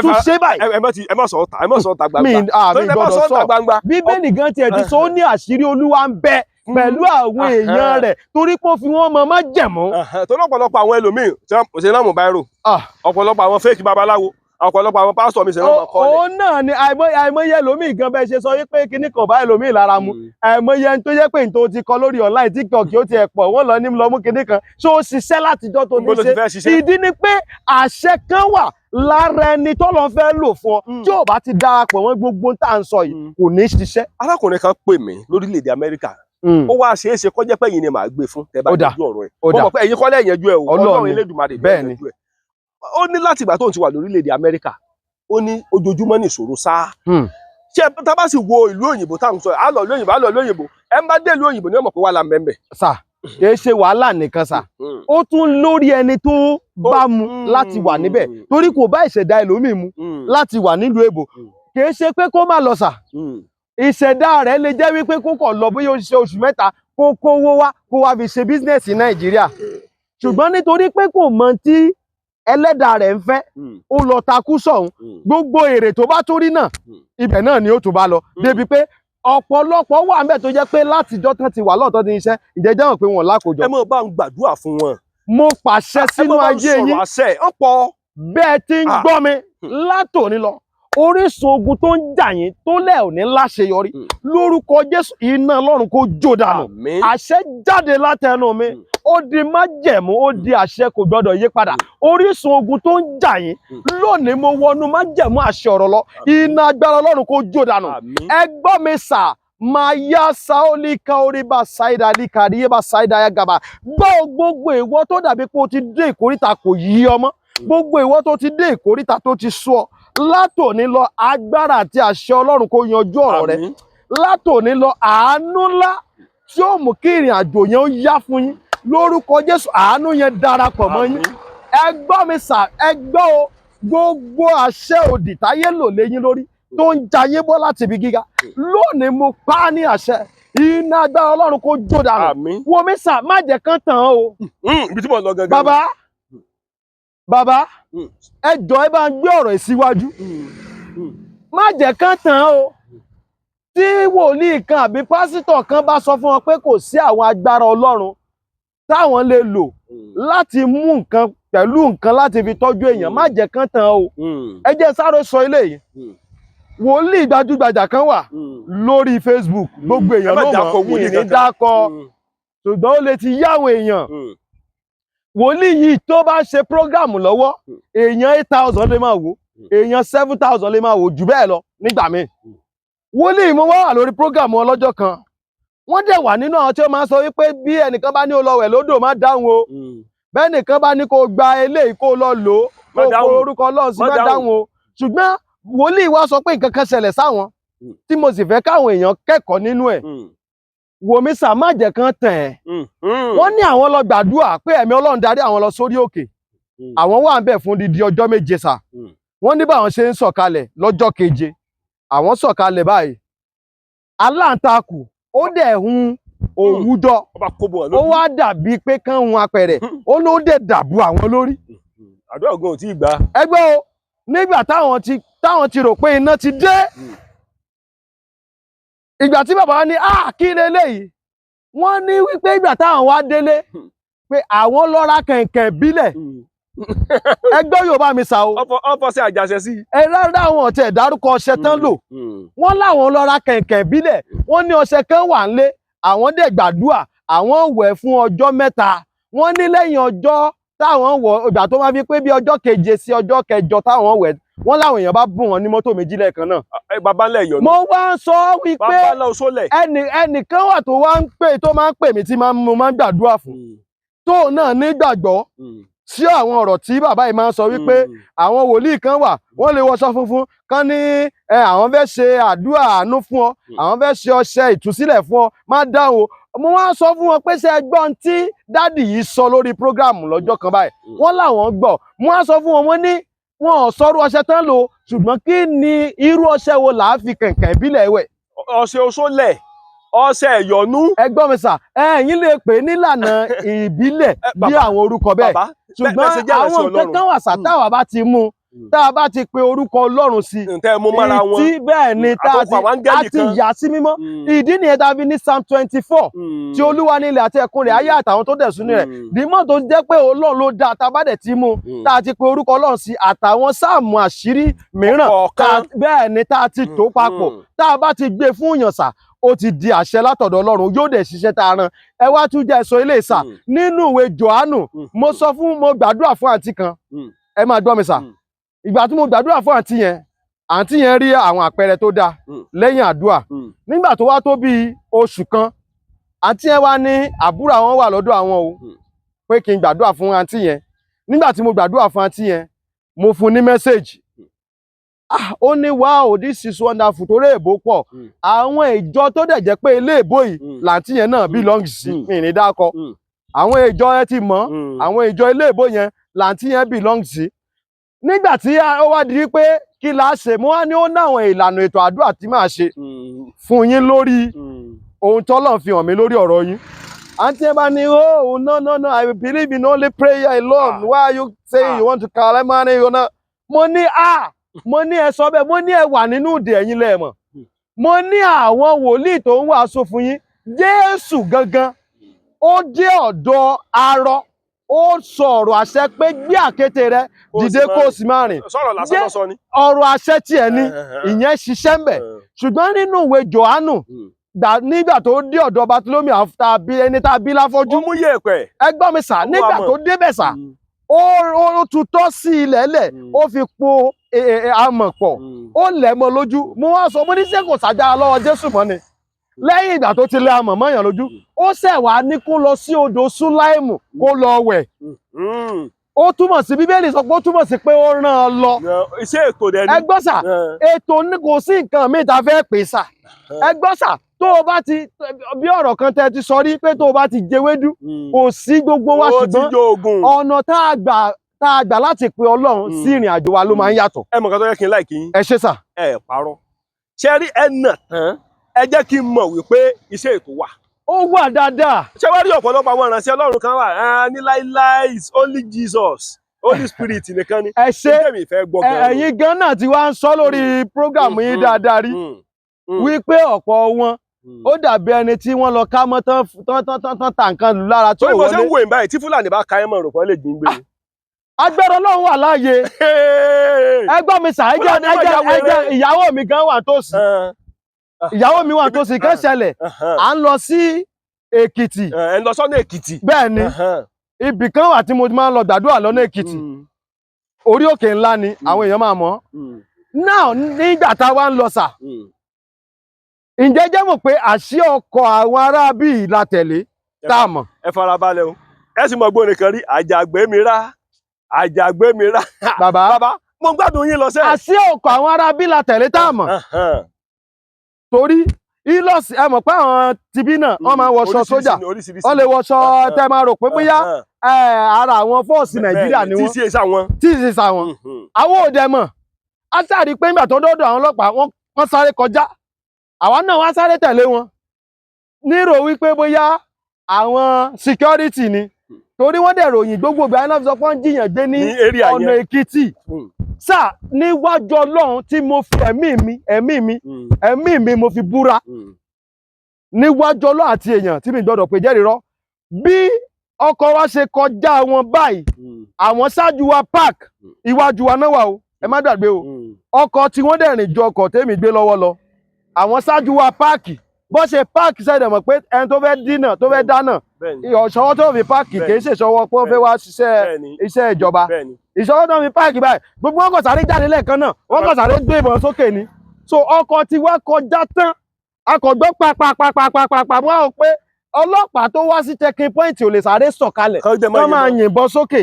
tún ṣe báyìí ẹ má sọ ọ̀tá gbangba mi gbọ́dọ̀ sọ Bíbélì gan tiẹ̀ ti sọ ó ní àṣírí Olúwa ń bẹ pẹ̀lú àwọn èèyàn rẹ̀ torí pé ó fi wọ́n mọ májẹ̀mú. tó lọ́pọ̀lọpọ̀ àwọn ẹlòmíì tí wọ́n ṣe náà mú báírò ọ̀pọ̀lọpọ̀ àwọn fẹ́ẹ̀kì babaláwo ọ̀pọ̀lọpọ̀ àwọn pásítọ̀ mi ṣe náà kọ́ òun náà ni àìmọye ẹlòmíì gan bẹ́ẹ̀ ṣe sọ wípé kíní kan bá ẹlòmíì lára mu àìmọye ẹni tó yẹ pé nítorí ti kọ lórí online TikTok ó ti ẹ̀ pọ̀ wọ́n lọ ní lọ mú kíní kan ṣé ó ṣiṣẹ́ látijọ́ tó ti ṣe ìdí ni pé àṣẹ kan wà lára ẹni tó lọ fẹ́ lò fún ọ tí ò bá ti darapọ̀ mọ́ gbogbo tá à ń sọ yìí kò ní ṣiṣẹ́. arákùnrin kan pè mí lórílẹ̀‐èdè Amẹ́ríkà ó wá ṣeéṣe kó jẹ́ pé ẹ̀yin ni màá gbé fún tẹ́ bá yanjú ọ̀rọ̀ ẹ̀ mo mọ̀ pé ẹ̀yin kọ́ lẹ́ yanjú ẹ̀ o Ọlọ́run Elédùmarè ló yanjú ẹ̀ ó ní láti ìgbà tó ń ti wà lórílẹ̀‐èdè Amẹ́ríkà ó ní ojoojúmọ́ ní ìṣòro sáà ṣé tá bá sì wo ìlú òyìnbó táwọn sọ á lọ lóyìnbó ẹ má dé ìlú òyìnbó ní ọmọ pé wà lá mẹ́mbẹ̀. sà kì í ṣe wàhálà nìkan sà ó tún lórí ẹni tó bá mu láti wà níbẹ̀ torí kò bá ìṣẹ̀dá ẹlòmíì mu láti wà nílùú èbò kì í ṣe pé kó má lọ sà ìṣẹ̀dá rẹ̀ lè jẹ́ wípé kó kàn lọ bóyá ó ṣe oṣù mẹ́ta kó kówó wá kó wá fi ṣe bísínẹ́sì Nàìjíríà ṣùgbọ́n nítorí pé kò mọ tí ẹlẹ́dàá rẹ̀ ń fẹ́ ó lọ takú sọ̀hún gbogbo èrè tó bá tó rí náà ibẹ̀ náà ni ó tún bá lọ débi pé ọ̀pọ̀lọpọ̀ wà ńbẹ̀ tó jẹ́ pé látijọ́ tán ti wà lọ́ọ̀tọ́ ti iṣẹ́ ìjẹ́jẹ́ hàn pé wọ́n lákòjọ. ẹ mọ̀ bá ń gbàdúrà fún wọn. mo pàṣẹ sínú ayé yín bẹ́ẹ̀ tí ń gbọ́ mi látòní lọ orísun ogun tó ń jà yín tó lẹ̀ ò ní láṣeyọrí lórúkọ Jésù iná Ọlọ́run kó jó dànù àṣẹ jáde látẹnu mi ó di májẹ̀mú ó di àṣẹ kò gbọdọ̀ yí padà orísun ogun tó ń jà yín lónìí mo wọnú májẹ̀mú àṣẹ ọ̀rọ̀ lọ iná agbára Ọlọ́run kó jó dànù ẹ gbọ́ mi sà máa yá sáólì káórí bá ṣáìdá líkàrí bá ṣáìdá yá gàbà gbọ́ gbogbo ìwọ tó dàbí pé o ti dé ìkóríta kò yí ọmọ gbogbo ìwọ tó ti dé ìkóríta tó ti sú ọ látòní lọ agbára àti àṣẹ Ọlọ́run kó yanjú ọ̀rọ̀ rẹ látòní lọ àánú ńlá tí ó mú kí ìrìn àjò yẹn ó yá fún yín lórúkọ Jésù àánú yẹn darapọ̀ mọ́ yín ẹ gbọ́ mi sà ẹ gbọ́ o gbogbo àṣẹ òdì táyé lò léyìn lórí tó ń jayé bọ́ láti ibi gíga lónìí mo pa á ní àṣẹ iná agbára Ọlọ́run kó jó dànù wo mi sà má jẹ́ kán tàn án o. ibi tí mo lọ gangan. bàbá ẹ jọ̀ọ́ ẹ bá ń gbé ọ̀rọ̀ ìsíwájú má jẹ́ kán tàn án o tí wòlíì kan àbí pásítọ̀ kan bá sọ fún wọn pé kò sí àwọn agbára Ọlọ́run táwọn lè lò láti mú nǹkan pẹ̀lú nǹkan láti fi tọ́jú èèyàn má jẹ́ kán tàn án o ẹ jẹ́ sáré sọ eléyìí wòlíì gbajúgbajà kan wà lórí Facebook gbogbo èèyàn ló mọ̀ ní dákọ ṣùgbọ́n ó lè ti yáwó èèyàn wòlíì yìí tó bá ṣe prógámù lọ́wọ́ èèyàn 8,000 lè máa wò èèyàn 7,000 lè máa wò jù bẹ́ẹ̀ lọ nígbà míì wòlíì mo wá wà lórí prógámù ọlọ́jọ́ kan wọ́n dẹ̀ wà nínú àwọn tí ó máa ń sọ wípé bí ẹnìkan bá ní ó lọ wẹ̀ lódò má dáhùn o bẹ́ẹ̀ nìkan bá ní kó gba eléyìí kó lọ lò ó kó orúkọ Ọlọ́run sí má dáhùn o ṣùgbọ́n wòlíì wá sọ pé nǹkan kan ṣẹlẹ̀ sáwọn tí mo sì fẹ́ káwọn èèyàn kẹ́kọ̀ọ́ nínú ẹ̀ wòmí sà má jẹ́ kán tàn ẹ́ wọ́n ní àwọn lọ gbàdúrà pé ẹ̀mí Ọlọ́run darí àwọn lọ sórí òkè àwọn wà ń bẹ̀ fún dídí ọjọ́ méje sà wọ́n ní báwọn ṣe ń sọ̀kalẹ̀ lọ́jọ́ keje àwọn sọ̀kalẹ̀ báyìí aláǹtakùn ó dẹ̀ hun òwúdọ̀ ó wá dàbí pé kán hun apẹ̀rẹ̀ ó ló dẹ̀ dàbú àwọn lórí. àdúrà gan ò tí ì gbà. ẹgbẹ́ o nígbà táwọn ti rò pé iná ti dé ìgbà tí bàbá wa ní kí leléyìí wọ́n ní wípé ìgbà táwọn wá délé pé àwọn lọ ra kẹ̀kẹ́ bílẹ̀ ẹgbẹ́ Yorùbá mi sà o. ọ̀pọ̀ sí àjàṣẹ sí. ẹ rárá àwọn ọ̀tẹ̀ dárúkọ ọṣẹ tán lò wọ́n láwọn lọ ra kẹ̀kẹ́ bílẹ̀ wọ́n ní ọṣẹ kan wà ńlé àwọn dẹ̀ gbàdúrà àwọn wẹ̀ fún ọjọ́ mẹ́ta wọ́n ní lẹ́yìn ọjọ́ táwọn wọ̀ ìgbà tó máa fi pé bí ọjọ́ keje sí ọjọ́ kẹjọ táwọn wẹ̀ wọ́n láwọn èèyàn bá bùn wọn ní mọ́tò méjì lẹ́ẹ̀kan náà. bàbá ńlẹ̀ yọ̀ ni. mo wá ń sọ wípé ẹnìkan wà tó wá ń pè tó máa ń pè mí tí mo máa ń gbàdúrà fún tó náà nígbàgbọ́ sí àwọn ọ̀rọ̀ tí bàbá yìí máa ń sọ wípé àwọn wòlíì kan wà wọ́n lè wọṣọ funfun kan ní àwọn fẹ́ ṣe àdúrà àánú fún ọ àwọn fẹ́ ṣe ọṣẹ ìtúsílẹ̀ fún ọ má dáhùn mo wá sọ fún wọn pé ṣé ẹ gbọ́ ohun tí dádì yìí sọ lórí prógráàmù lọ́jọ́ kan báyìí wọ́n láwọn gbọ́ mo wá sọ fún wọn wọ́n ní wọn ò sọ̀rọ̀ ọṣẹ tán lò ṣùgbọ́n kí ni irú ọṣẹ wo là á fi kẹ̀kẹ́ ìbílẹ̀ wẹ̀. ọṣẹ oṣólẹ̀ ọṣẹ ìyọnú. ẹgbọ́n mi sà ẹ̀yin lè pè nílànà ìbílẹ̀ bí àwọn orúkọ bẹ́ẹ̀ ṣùgbọ́n àwọn nǹkan kan wà sà táwa bá ti mú tá a bá ti pe orúkọ Ọlọ́run sí ìtí bẹ́ẹ̀ ni tá a ti yà sí mímọ́ ìdí nìyẹn tá a fi ní Psalm 24 tí Olúwa ní ilẹ̀ àti ẹ̀kún rẹ̀ ayé àtàwọn tó dẹ̀ sínú rẹ̀ dìímọ̀ tó jẹ́ pé Ọlọ́run ló dá tá a bá dẹ̀ ti mú tá a ti pe orúkọ Ọlọ́run sí àtàwọn sáàmù àṣírí mìíràn bẹ́ẹ̀ ni tá a ti tó papọ̀ tá a bá ti gbé fún ìyànsà ó ti di àṣẹ látọ̀dọ̀ Ọlọ́run yóò dẹ̀ ṣiṣẹ́ tá a rán ẹ wá tún jẹ́ sọ ilé ìsà nínú ìwé Jòhánù mo gbàdúrà fún àǹtí kan ẹ máa gbọ́ mi sà ìgbà tí mo gbàdúrà fún àǹtí yẹn rí àwọn àpẹẹrẹ tó dáa lẹ́yìn àdúrà nígbà tó wá tó bíi oṣù kan àǹtí yẹn wá ní àbúrò àwọn wà lọ́dọ̀ àwọn o pé kí n gbàdúrà fún àǹtí yẹn nígbà tí mo gbàdúrà fún àǹtí yẹn mo fún ní mẹ́sẹ̀gì ó ní wow this is wonderful torí èbó pọ̀ àwọn ìjọ tó dẹ̀ jẹ́ pé ilé èbó yìí làǹtí yẹn náà belong sí mi ní dákọ àwọn ìjọ ẹ ti mọ̀ àwọn ìjọ ilé èbó yẹn làǹtí yẹn belong sí nígbà tí ó wá di pé kí la ṣe mo wá ní ó náwọn ìlànà ètò àdúrà tí màá ṣe fún yín lórí ohun tọ́lọ́run fi hàn mí lórí ọ̀rọ̀ yín àǹtí ẹ bá ní no I believe in only prayer alone why are you saying you want to call them money mo ní ẹ sọ bẹ́ẹ̀ mo ní ẹ wà nínú ìdè ẹ̀yin lẹ́ẹ̀mọ̀ mo ní àwọn wòlíì tó ń wàásù fún yín Jésù gangan ó jẹ́ ọ̀dọ́ arọ ó sọ ọ̀rọ̀ àṣẹ pé gbé àkéte rẹ dìde kó o sì máa rìn ọ̀rọ̀ àṣẹ tiẹ̀ ni ìyẹn ṣiṣẹ́ ń bẹ̀ ṣùgbọ́n nínú ìwé Jòhánù nígbà tó dé ọ̀dọ̀ Bátílómì ẹni tá a bí láfọ́jú ẹ gbọ́ mi sà nígbà tó débẹ̀ sà ó tutọ́ sí ilẹ̀ lẹ̀ ó fi po amọ̀ pọ̀ ó lẹ̀ mọ́ lójú mo wá sọ mo ní ṣé kò sájára lọ́wọ́ Jésù mọ́ ni lẹ́yìn ìgbà tó ti lẹ̀ amọ̀ mọ́yàn lójú ó ṣẹ̀ wá ní kó lọ sí odò Súláìmù kó lọ wẹ̀ ó túmọ̀ sí Bíbélì sọ pé ó túmọ̀ sí pé ó rán an lọ iṣẹ́ ètò dẹ̀ ni ẹ gbọ́ sà ètò ní kò sí nǹkan míì tá a fẹ́ pè sà ẹ gbọ́ sà tó o bá ti bí ọ̀rọ̀ kan tẹ́ ti sọ rí pé tó o bá ti jẹwédú kò sí gbogbo wa ṣùgbọ́n ọ̀nà tá a gbà láti pe Ọlọ́run sí ìrìn àjò wa ló máa ń yàtọ̀. ẹ mọ̀ nǹkan tó yẹ kí n láìkí yín. ẹ ṣé sà. ẹ parọ́ ṣe rí ẹ nà tán ẹ jẹ́ kí n mọ̀ wípé iṣẹ́ ètò wà. ó wà dáadáa. ṣé wá rí ọ̀pọ̀lọpọ̀ àwọn ìránṣẹ́ Ọlọ́run kan wà ní láíláí is only Jesus Holy Spirit nìkan ni. ẹ ṣé ẹ̀yin gan náà ti wá ń sọ lórí prógrámù yín dáadáa rí wípé ọ̀pọ̀ wọn ó dàbí ẹni tí wọ́n lọ ká mọ́ tán ta nǹkan lù lára tó wọlé. bó ṣe ń wo ìbáyìí tí Fúlàní bá ka ẹ mọ̀ rò pé lè jíǹgbé. agbára Ọlọ́run wà láàyè ẹgbọ́n mi sà ẹjẹ ìyàwó mi gan wà tòsí ìyàwó mi wà tòsí kan ṣẹlẹ̀ à ń lọ sí Èkìtì. ẹ ń lọ sọ́nà Èkìtì. bẹ́ẹ̀ ni ibì kan wà tí mo máa ń lọ gbàdúrà lọ́nà Èkìtì orí òkè ńlá ni àwọn èèyàn máa mọ̀ náà nígbà tá a wá ń lọ sà ǹjẹ́ jẹ́ mọ̀ pé àṣì ọkọ̀ àwọn ará bíi la tẹ̀lé tá a mọ̀. ẹ farabalẹ̀ o ẹ sì mọ gbóni kan rí àjàgbé mi rá. bàbá mo gbádùn yín lọ sẹ́yìn. àṣì ọkọ̀ àwọn ará bíi la tẹ̀lé tá a mọ̀. torí ìlọsí ẹ mọ̀ pé àwọn tibí náà wọ́n máa wọṣọ sójà wọ́n lè wọṣọ tẹ́ máa rò pé bóyá ara àwọn fọ́ọ̀sì Nàìjíríà ni wọ́n tí ì ṣe sàwọn àwọn òde mọ̀ a sáré pé nígbà tó dọ́dọ̀ àwọn ọlọ́pàá wọ́n sáré kọjá àwa náà wá sáré tẹ̀lé wọn nírò wípé bóyá àwọn security ni torí wọ́n dẹ̀ ròyìn gbogbo ìgbà náà sọ pé wọ́n jiyàn gbé ní ọ̀nà Èkìtì sá níwájú Ọlọ́run tí mo fi ẹ̀mí mi mo fi búra níwájú Ọlọ́run àti èèyàn tí mi gbọ́dọ̀ pé jẹ́rìí rọ́ bí ọkọ̀ wa ṣe kọjá wọn báyìí àwọn ṣáájú wa park iwájú wa náà wà o ẹ má gbàgbé o ọkọ̀ tí wọ́n dẹ̀ rìn ju ọkọ̀ tèmi gbé lọ́wọ́ lọ àwọn ṣáájú wa páàkì bó ṣe páàkì ṣẹ̀dẹ̀ mọ̀ pé ẹni tó fẹ́ dínà tó fẹ́ dáná ìṣọwọ́ tó fi páàkì kì í ṣe ìṣọwọ́ pé ó fẹ́ wá ṣiṣẹ́ iṣẹ́ ìjọba ìṣọwọ́ tó fi páàkì báyìí gbogbo wọn kò sáré jáde lẹ́ẹ̀kan náà wọn kò sáré gbé ìbọn sókè ni so ọkọ̀ tí wá kọjá tán akọ̀gbọ́ pàpàpàpàpàpà wọ́n á pé ọlọ́pàá tó wá sí checking point ò lè sáré sọ̀kalẹ̀ wọ́n máa yìnbọn sókè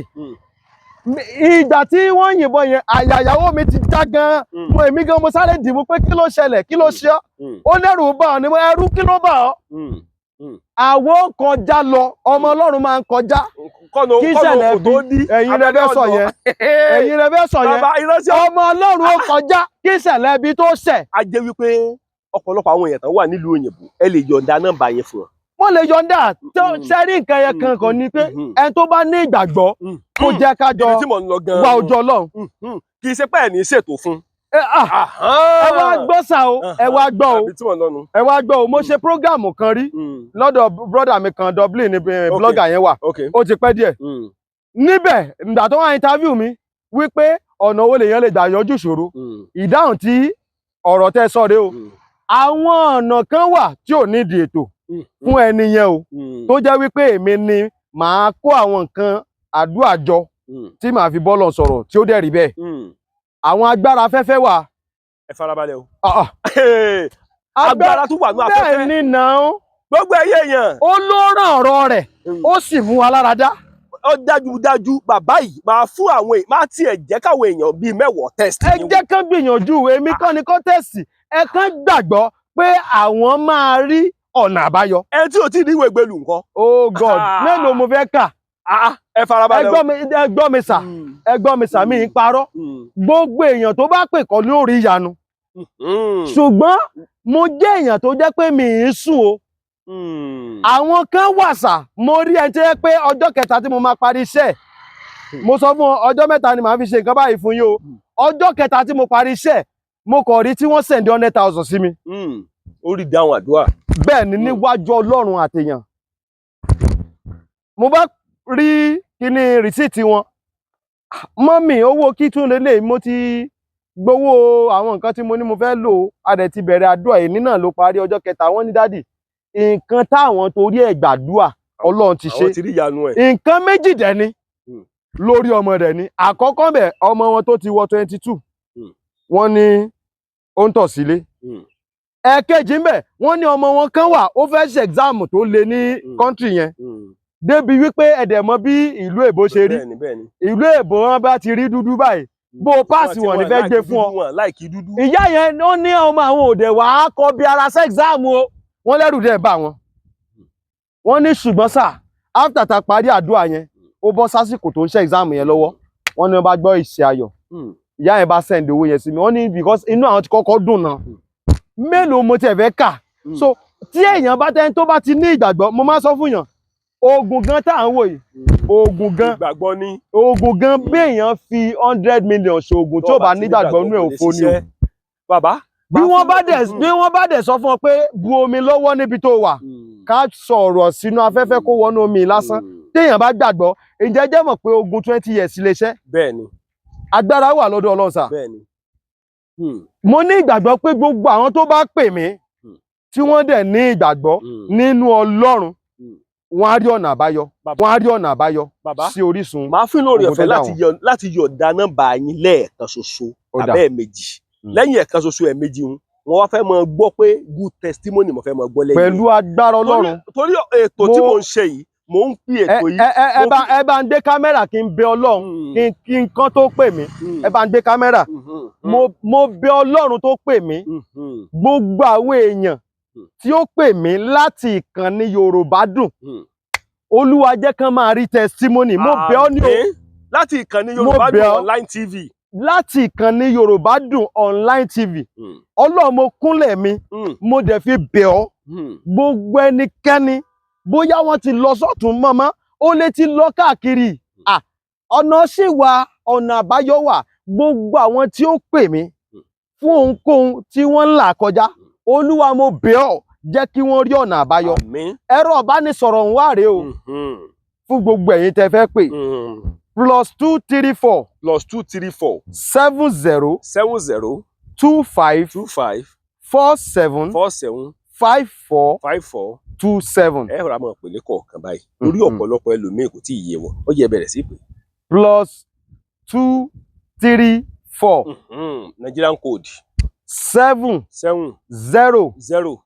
ìgbà tí wọ́n yìnbọn yẹn àyà ìyàwó mi ti já gan mo èmi gan mo sáré dìbò pé kí ló ṣẹlẹ̀ kí ló ṣe ọ́ ó lẹ́rù bà ọ́ ni mo ẹrú kí ló bà ọ́ àwo kọjá lọ ọmọ Ọlọ́run máa ń kọjá kí ṣẹlẹ̀ bí ẹ̀yin rẹ fẹ́ sọ yẹn ẹ̀yin rẹ fẹ́ sọ yẹn ọmọ Ọlọ́run ó kọjá kí ṣẹlẹ̀ bí tó ṣẹ̀. a jẹ́ wípé ọ̀pọ̀lọpọ̀ àwọn èèyàn tán wà nílùú òyìnbó ẹ lè yọ̀ǹda nọ́mbà yẹn fún wọn. wọ́n lè yọ̀ǹda tó sẹ́rí nǹkan yẹn kankan ni pé ẹni tó bá ní ìgbàgbọ́ kó jẹ́ ká jọ wá ojú Ọlọ́run. kì í ṣe pé ẹ̀ ní ṣètò fún. ẹ wá gbọ́ sà o ẹ wá gbọ́ o ẹ wá gbọ́ o mo ṣe prógáàmù kan rí lọ́dọ̀ brọ́dà mi kan Dublin ní blọ́gà yẹn wà ó ti pẹ́ díẹ̀ níbẹ̀ ìgbà tó wá interview mi wípé ọ̀nà owó lèèyàn lè gbà yanjú ìṣòro ìdáhùn tí ọ̀rọ̀ tẹ́ sọ rèé o àwọn ọ̀nà kan wà tí ò nídìí ètò fún ẹni yẹn o tó jẹ́ wípé èmi ni màá kó àwọn nǹkan àdúrà jọ tí màá fi bọ́lọ̀ sọ̀rọ̀ tí ó dẹ̀ rí bẹ́ẹ̀ àwọn agbára afẹ́fẹ́ wà. ẹ farabalẹ̀ o. agbára tó wà ní afẹ́fẹ́. bẹ́ẹ̀ ni náà. gbogbo ẹyẹ èèyàn. ó ló ràn ọ̀rọ̀ rẹ̀ ó sì mú wa lára dá. ó dájúdájú bàbá yìí máa fún àwọn èèyàn máa tiẹ̀ jẹ́ káwọn èèyàn bíi mẹ́wàá test. ẹ jẹ́ kán gbìyànjú èmi kọ́ ni kọ́ tẹ̀sì ẹ kàn gbàgbọ́ pé àwọn máa rí ọ̀nà àbáyọ. ẹ tí ò tí ì ní ìwé ìgbélú nǹkan. oh God mélòó mo fẹ́ kà. ẹ farabalẹ̀ o. ẹ gbọ́ mi sà mi ń parọ́ gbogbo èèyàn tó bá pè kọ́ lórí ìyanu ṣùgbọ́n mo jẹ́ èèyàn tó jẹ́ pé mi ń sùn o àwọn kan wà sà mo rí ẹni tó yẹ pé ọjọ́ kẹta tí mo máa parí iṣẹ́ mo sọ fún ọjọ́ mẹ́ta ni màá fi ṣe nǹkan báyìí fún yín o ọjọ́ kẹta tí mo parí iṣẹ́ mo kàn rí tí wọ́n sẹ̀ndí 100,000 sí mi. ó rí dáhùn àdúrà. bẹ́ẹ̀ ni níwájú Ọlọ́run àtèèyàn mo bá rí kíní rìsíìtì wọn mọ́mì owó kí tún lélẹ̀ mo ti gbowó àwọn nǹkan tí mo ní mo fẹ́ lò a dẹ̀ ti bẹ̀rẹ̀ àdúrà èní náà ló parí ọjọ́ kẹta wọ́n ní dádì nǹkan táwọn torí ẹ̀ gbàdúrà Ọlọ́run ti ṣe nǹkan méjì dẹ̀ ni lórí ọmọ rẹ̀ ni àkọ́kọ́ bẹ̀ ọmọ wọn tó ti wọ 22 wọ́n ní ó ń tọ̀ sílé ẹ̀ẹ̀kejì ń bẹ̀ wọ́n ní ọmọ wọn kan wà ó fẹ́ ṣe exam tó le ní country yẹn débi wípé ẹ̀dẹ̀ mọ bí ìlú èbó ṣe rí ìlú èbó wọn bá ti rí dúdú báyìí bó o páàsì wọn ní fẹ́ gbé fún ọ ìyá yẹn ó ní ọmọ àwọn òde wà á kọ bí ara ṣe exam o wọ́n lẹ́rù dẹ̀ bá wọn wọ́n ní ṣùgbọ́n sà after ta parí àdúrà yẹn ó bọ́ sásìkò tó ń ṣe exam yẹn lọ́wọ́ wọ́n ní wọ́n bá gbọ́ ìṣe ayọ̀ ìyá yẹn bá send owó yẹn sí mi wọ́n ní because inú àwọn ti kọ́kọ́ dùn náà mélòó mo tiẹ̀ fẹ́ kà so tí èèyàn bá tẹ́ni tó bá ti ní ìgbàgbọ́ mo máa sọ fún yàn oògùn gan tá à ń wò yìí oògùn gan ìgbàgbọ́ ní oògùn gan béèyàn fi 100 million ṣoògùn tí ò bá nígbàgbọ́ nú ẹ̀ òfo ni o bàbá bí wọ́n bá dẹ̀ sọ fún ọ pé bu omi lọ́wọ́ níbi tó wà ká sọ̀rọ̀ sínú afẹ́fẹ́ kó wọnú omi lásán téèyàn bá gbàgbọ́ ǹjẹ́ jẹ́ mọ̀ pé ogun 20 years lè ṣẹ́ bẹ́ẹ̀ ni agbára wà lọ́dọ̀ Ọlọ́run sà bẹ́ẹ̀ ni mo ní ìgbàgbọ́ pé gbogbo àwọn tó bá pè mí tí wọ́n dẹ̀ ní ìgbàgbọ́ nínú Ọlọ́run wọ́n á rí ọ̀nà àbáyọ wọ́n á rí ọ̀nà àbáyọ sí Orísun. màá fún lórí ọ̀fẹ́ láti yọ̀ǹda nọ́mbà yín lẹ́ẹ̀kan ṣoṣo àbẹ́ ẹ̀mejì lẹ́yìn ẹ̀kan ṣoṣo ẹ̀mejì wọn wá fẹ́ máa gbọ́ pé good testimony mo fẹ́ máa gbọ́ lẹ́yìn pẹ̀lú agbára Ọlọ́run torí ètò tí mo ń ṣe yìí mo ń fi ètò yìí. ẹ bá ń gbé kámẹ́rà kí n bẹ Ọlọ́run kí n kán tó pè mí ẹ bá ń gbé kámẹ́rà mo bẹ Ọlọ́run tó pè mí gbogbo àwọn èèyàn tí ó pè mí láti ìkànnì Yorùbá dùn Olúwa jẹ́ kán máa rí testimony mo bẹ̀ ọ́ ní o láti ìkànnì Yorùbá dùn online TV láti ìkànnì Yorùbádùn online TV Ọlọ́run mo kúnlẹ̀ mi mo dẹ̀ fi bẹ̀ ọ́ gbogbo ẹnikẹ́ni bóyá wọ́n ti lọ sọ́tún mọ́mọ́ ó lè ti lọ káàkiri ọ̀nà sì wà ọ̀nà àbáyọ wà gbogbo àwọn tí ó pè mí fún ohunkóhun tí wọ́n ń là kọjá Olúwa mo bẹ̀ ọ́ jẹ́ kí wọ́n rí ọ̀nà àbáyọ ẹ̀rọ ìbánisọ̀rọ̀ ń wà rèé o fún gbogbo ẹ̀yin tẹ́ fẹ́ pè +234 +234 70 70 25 25 47 47 54 54 27 ẹ rọra máa pè ní kọ̀ọ̀kan báyìí lórí ọ̀pọ̀lọpọ̀ ẹlòmíì kò tí ì yé wọn ó yẹ bẹ̀rẹ̀ sí pé +234 Nigerian code 7 7 0 0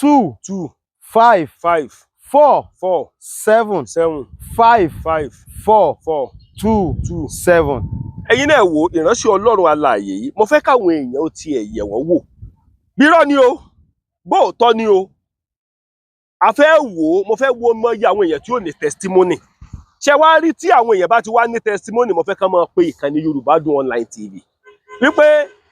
2 2 5 5 4 4 7 7 5 5 4 4 2 2 7. ẹ̀yin náà wo ìránṣẹ́ Ọlọ́run alààyè yìí mo fẹ́ káwọn èèyàn ó tiẹ̀ yẹ̀ wọ́n wò bírọ́ ni o bóòtọ́ ni o a fẹ́ wò ó mo fẹ́ wo mọ iye àwọn èèyàn tí ó ní testimony ṣé wàá rí tí àwọn èèyàn bá ti wá ní testimony mo fẹ́ ká máa pe ìkànnì Yorùbádùn online TV wípé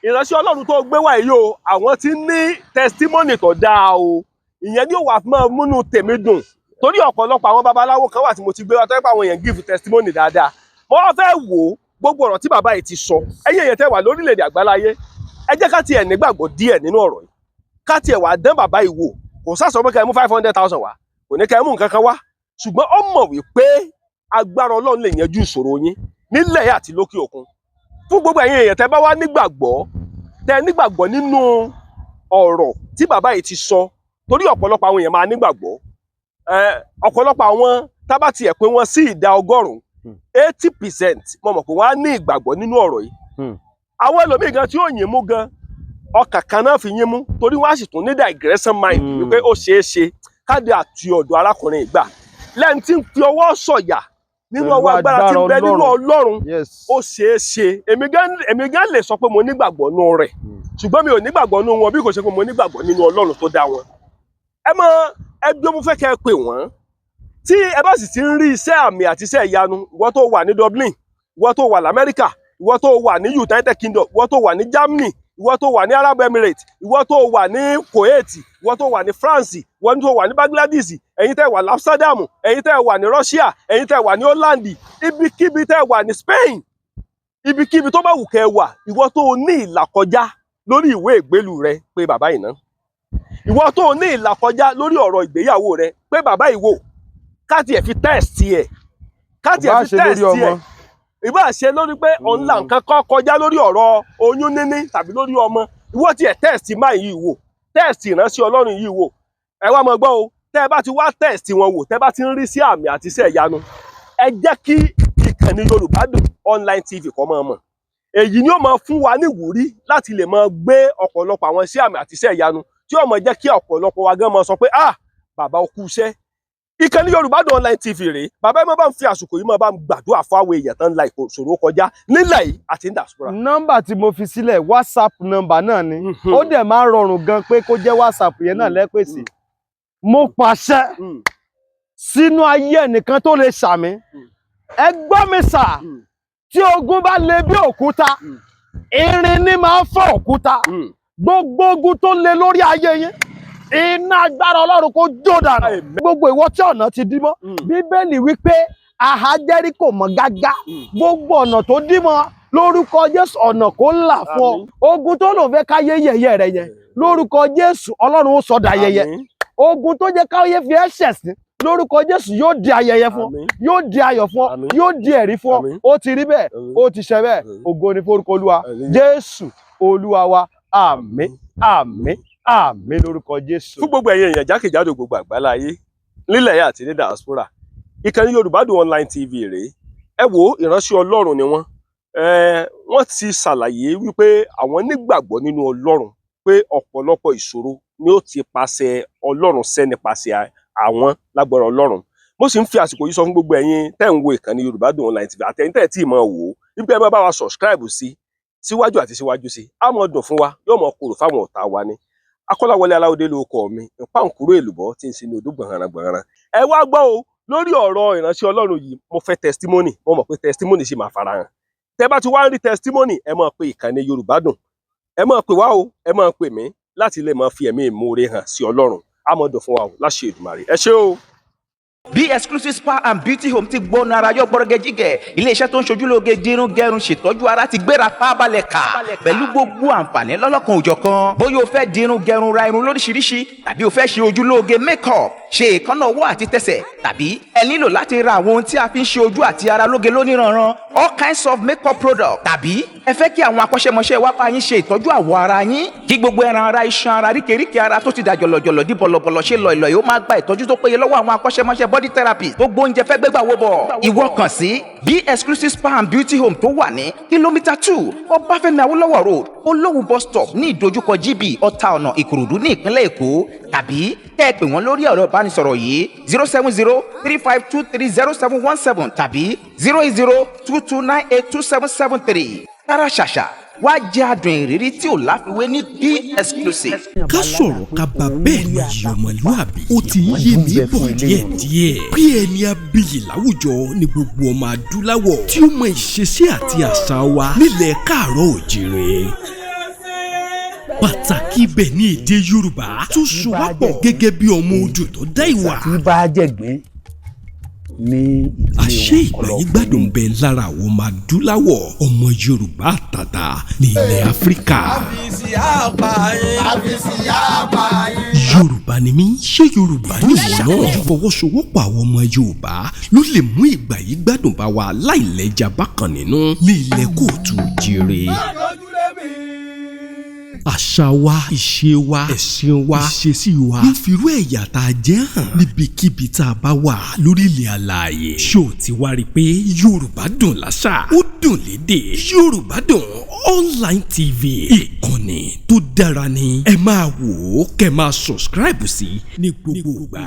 ìránṣẹ́ Ọlọ́run tó gbé wá yìí o àwọn tí ní testimony tó dáa o ìyẹn ni ó wà máa múnú tèmi dùn torí ọ̀pọ̀lọpọ̀ àwọn babaláwo kan wà tí mo ti gbé wá tó yẹ pé àwọn èèyàn give testimony dáadáa mo wá fẹ́ wò ó gbogbo ọ̀rọ̀ tí bàbá yìí ti sọ ẹ̀yin èèyàn tẹ́ wà lórílẹ̀‐èdè àgbáláyé ẹ jẹ́ ká tiẹ̀ nígbàgbọ́ díẹ̀ nínú ọ̀rọ̀ yìí ká tiẹ̀ wà dán bàbá yìí wò kò sá sọ pé ká ẹ mú 500,000 wá kò ní ká ẹ mú nǹkan kan wá ṣùgbọ́n ó mọ̀ wípé agbára Ọlọ́run lè yanjú ìṣòro yín nílẹ̀ àti lókè òkun fún gbogbo ẹ̀yin èèyàn tẹ́ bá wá nígbàgbọ́ nínú ọ̀rọ̀ tí bàbá yìí ti sọ torí ọ̀pọ̀lọpọ̀ àwọn èèyàn máa nígbàgbọ́ ọ̀pọ̀lọpọ̀ àwọn tábà tiẹ̀ pé wọ́n sí ìdá 100% 80% mo mọ̀ pé wọ́n á ní ìgbàgbọ́ nínú ọ̀rọ̀ yìí àwọn ẹlòmíì gan tí ó yín mú gan ọkàn kan náà fi yín mú torí wọ́n á sì tún ní digression mind wípé ó ṣeé ṣe káde àti ọ̀dọ̀ arákùnrin ìgbà lẹ́yìn tí ń fi ọwọ́ sọ̀yà nínú ọwọ́ agbára tí ń bẹ nínú Ọlọ́run ó ṣeé ṣe èmi gan lè sọ pé mo nígbàgbọ́ nínú rẹ̀ ṣùgbọ́n mi ò nígbàgbọ́ nínú wọn bí kò ṣe pé mo nígbàgbọ́ nínú Ọlọ́run tó dá wọn ẹgbẹ́ mo fẹ́ kẹ́ ẹ pè wọ́n tí ẹ bá sì ti ń rí iṣẹ́ àmì àti iṣẹ́ ìyanu ìwọ tó wà ní Dublin ìwọ tó wà l'Amẹ́ríkà ìwọ tó wà ní United Kingdom ìwọ tó wà ní Germany ìwọ tó wà ní Arab Emirates ìwọ tó wà ní Kuwait ìwọ tó wà ní France ìwọ tó wà ní Bangladesh ẹ̀yin tẹ́ wà ní Amsterdam ẹ̀yin tẹ́ wà ní Russia ẹ̀yin tẹ́ wà ní Holland ibikíbi tẹ́ wà ní Spain ibikíbi tó bá wù kẹ́ wà ìwọ tó ní ìlàkọjá lórí ìwé ìgbélú rẹ pé bàbá yìí náà ìwọ tó ní ìlàkọjá lórí ọ̀rọ̀ ìgbéyàwó rẹ pé bàbá yìí wò káàtì ẹ̀ fi tẹ́ẹ̀sì ẹ̀ ìbá ṣe lórí pé ọ̀nlá nǹkan kan kọjá lórí ọ̀rọ̀ oyún níní tàbí lórí ọmọ ìwọ tí ẹ̀ tẹ́ẹ̀sì máa yìí wò tẹ́ẹ̀sì ìránṣẹ́ Ọlọ́run yìí wò ẹ wá mọ̀ gbọ́ o tẹ́ ẹ bá ti wá tẹ́ẹ̀sì wọn wò tẹ́ bá ti ń rí sí àmì àti iṣẹ́ ìyanu ẹ jẹ́ kí ìkànnì Yorùbádùn online TV kó máa mọ̀ èyí ni ó máa fún wa ní ìwúrí láti lè máa gbé ọ̀pọ̀lọpọ̀ àwọn iṣẹ́ àmì àti iṣẹ́ ìyanu tí ó máa jẹ́ kí ọ̀pọ̀lọpọ̀ wa gan máa sọ pé bàbá ó kú iṣẹ́ ìkànnì Yorùbádùn online TV rèé bàbá ẹ máa bá ń fi àsìkò yìí máa bá ń gbàdúrà fún àwọn èèyàn tán la ìṣòro kọjá nílẹ̀ yìí àti ní diaspora. nọ́mbà tí mo fi sílẹ̀ WhatsApp nọ́mbà náà ni ó dẹ̀ máa ń rọrùn gan pé kó jẹ́ WhatsApp yẹn náà lẹ́pẹ̀sì mo pàṣẹ sínú ayé ẹnìkan tó lè ṣàmì ẹ gbọ́ mi sà tí ogun bá le bí òkúta irin ní máa ń fọ́ òkúta gbogbo ogun tó le lórí ayé yín iná agbára Ọlọ́run kó jó dànù gbogbo ìwọ tí ọ̀nà ti dí mọ́ Bíbélì wípé àhá Jẹ́ríkò mọ́ gágá gbogbo ọ̀nà tó dí mọ́ lórúkọ Jésù ọ̀nà kó là fún ọ ogun tó lò fẹ́ káyé yẹ̀yẹ́ rẹ yẹn lórúkọ Jésù Ọlọ́run ó sọ dà ayẹyẹ ogun tó jẹ́ káyé fi ẹ̀ṣẹ̀ sí lórúkọ Jésù yóò di ayẹyẹ fún ọ yóò di ayọ̀ fún ọ yóò di ẹ̀rí fún ọ ó ti rí bẹ́ẹ̀ ó ti ṣe bẹ́ẹ̀ ògo ni forúkọ Olúwa Jésù Olúwa wa àmín àmín àmín lórúkọ Jésù. fún gbogbo ẹ̀yin èèyàn jákèjádò gbogbo àgbáláyé nílẹ̀ yà àti ní diaspora ìkànnì Yorùbádùn online TV rèé ẹ wo ìránṣẹ́ Ọlọ́run ni wọ́n ti ṣàlàyé wípé àwọn nígbàgbọ́ nínú Ọlọ́run pé ọ̀pọ̀lọpọ̀ ìṣòro ni ó ti pàṣẹ Ọlọ́run ṣẹ nípasẹ̀ àwọn lágbára Ọlọ́run mo sì ń fi àsìkò yìí sọ fún gbogbo ẹ̀yin tẹ́ ń wo ìkànnì Yorùbádùn online TV àtẹ̀yin tẹ́ tí ì máa wò ó wípé ẹ máa bá wa subscribe sí síwájú àti síwájú sí á máa dùn fún wa yóò máa korò fáwọn ọ̀tá wa ni Akọ́láwọlé Aláwọ̀dé lórúkọ mi ìpàǹkúrò èlùbọ́ tí ń sinú odò gbọ̀nràn ẹ wá gbọ́ o lórí ọ̀rọ̀ ìránṣẹ́ Ọlọ́run yìí mo fẹ́ testimony mo mọ̀ pé testimony sì máa farahàn tẹ́ bá ti wá ń rí testimony ẹ máa pe ìkànnì Yorùbá Dùn, ẹ máa pè wá o, ẹ máa pè mí láti lè máa fi ẹ̀mí ìmoore hàn sí Ọlọ́run. Á máa dùn fún wa o láṣẹ Èdùmàrè. Ẹ ṣé o. Be Exclusive Spa and Beauty Home ti gbóná ara yọ gbọ́rọ̀gẹ́ jígẹ̀. Ilé-iṣẹ́ tó ń ṣojúlóge dirun gẹrun ṣètọ́jú ara ti gbéra fábalẹ̀ kà pẹ̀lú gbogbo àǹfààní lọ́lọ́kan òjọ̀kan. Bóyá o fẹ́ dirun gẹrun ra irun lóríṣiríṣi tàbí o fẹ́ ṣe ojúlóge make-up, ṣe èékánná ọwọ́ àti tẹsẹ̀, tàbí ẹ nílò láti ra àwọn ohun tí a fi ń ṣe ojú àti ara lóge lóníranran, all kinds of make-up products, tàbí ẹ fẹ́ kí àwọn akọ́ṣẹ́mọṣẹ́ wá bá yín ṣe ìtọ́jú àwọ̀ ara yín kí gbogbo ẹran ara, iṣan ara, ríkèríkè ara tó ti dà jọ̀lọ̀jọ̀lọ̀ di bọ̀lọ̀bọ̀lọ̀ ṣe lọ̀ìlọ̀ì ó máa gba ìtọ́jú tó péye lọ́wọ́ àwọn akọ́ṣẹ́mọṣẹ́ body therapy. Gbogbo oúnjẹ fẹ́ gbégbà wo bọ̀. Ìwọ kàn sí Be Exclusive Spa and Beauty Home tó wà ní kìlómítà 2 Ọbáfẹ́mi Awólọ́wọ̀ Road, Olówú bus stop ní ìdojúkọ GB Ọ̀tà ọ̀nà Ìkòròdú ní ìpínlẹ̀ Èkó, tàbí kẹ́ ẹ pè wọ́n lórí ẹ̀rọ ìbánisọ̀rọ̀ yìí 070-3523-0717 tàbí 080-2298-2773. Tara ṣàṣà wá jẹ́ adùn ìrírí tí ò láfiwé ní Be Exclusive. ká sọ̀rọ̀ ká bá bẹ́ẹ̀ ni ọmọlúàbí ó ti ń yé mi bọ̀ díẹ̀díẹ̀ bí ẹni abiyì láwùjọ ni gbogbo ọmọ adúláwọ̀ tí ó mọ ìṣesí àti àṣà wa nílẹ̀ káàárọ̀ òjìrè. Pàtàkì ibẹ̀ ní èdè Yorùbá tó so wá pọ̀ gẹ́gẹ́ bí ọmọ odò tó dá ìwà. Àṣé ìgbàyí gbádùn bẹ lára àwọn ọmọ adúláwọ̀ ọmọ Yorùbá àtàtà ní ilẹ̀ Áfíríkà. Yorùbá ni mí, ṣé Yorùbá ni ìwọ náà? Ìfọwọ́sowọ́pọ̀ àwọn ọmọ Yorùbá ló lè mú ìgbàyí gbádùn bá wa láìlẹ́jà bákan nínú ní ilẹ̀ kóòtù òjìrè. Àṣà wa, ìṣe wa, ẹ̀sìn wa, ìṣesí wa ló fi irú ẹ̀yà tá a jẹ́ hàn níbikíbi tá a bá wà lórí ilẹ̀ alààyè. Ṣé o ti wá rí i pé Yorùbá Dùn láṣà, ó dùn lédè? Yorùbá Dùn online TV, ìkànnì tó dára ni ẹ máa wò ó kẹ́ máa subscribe sí ní gbogbo ìgbà.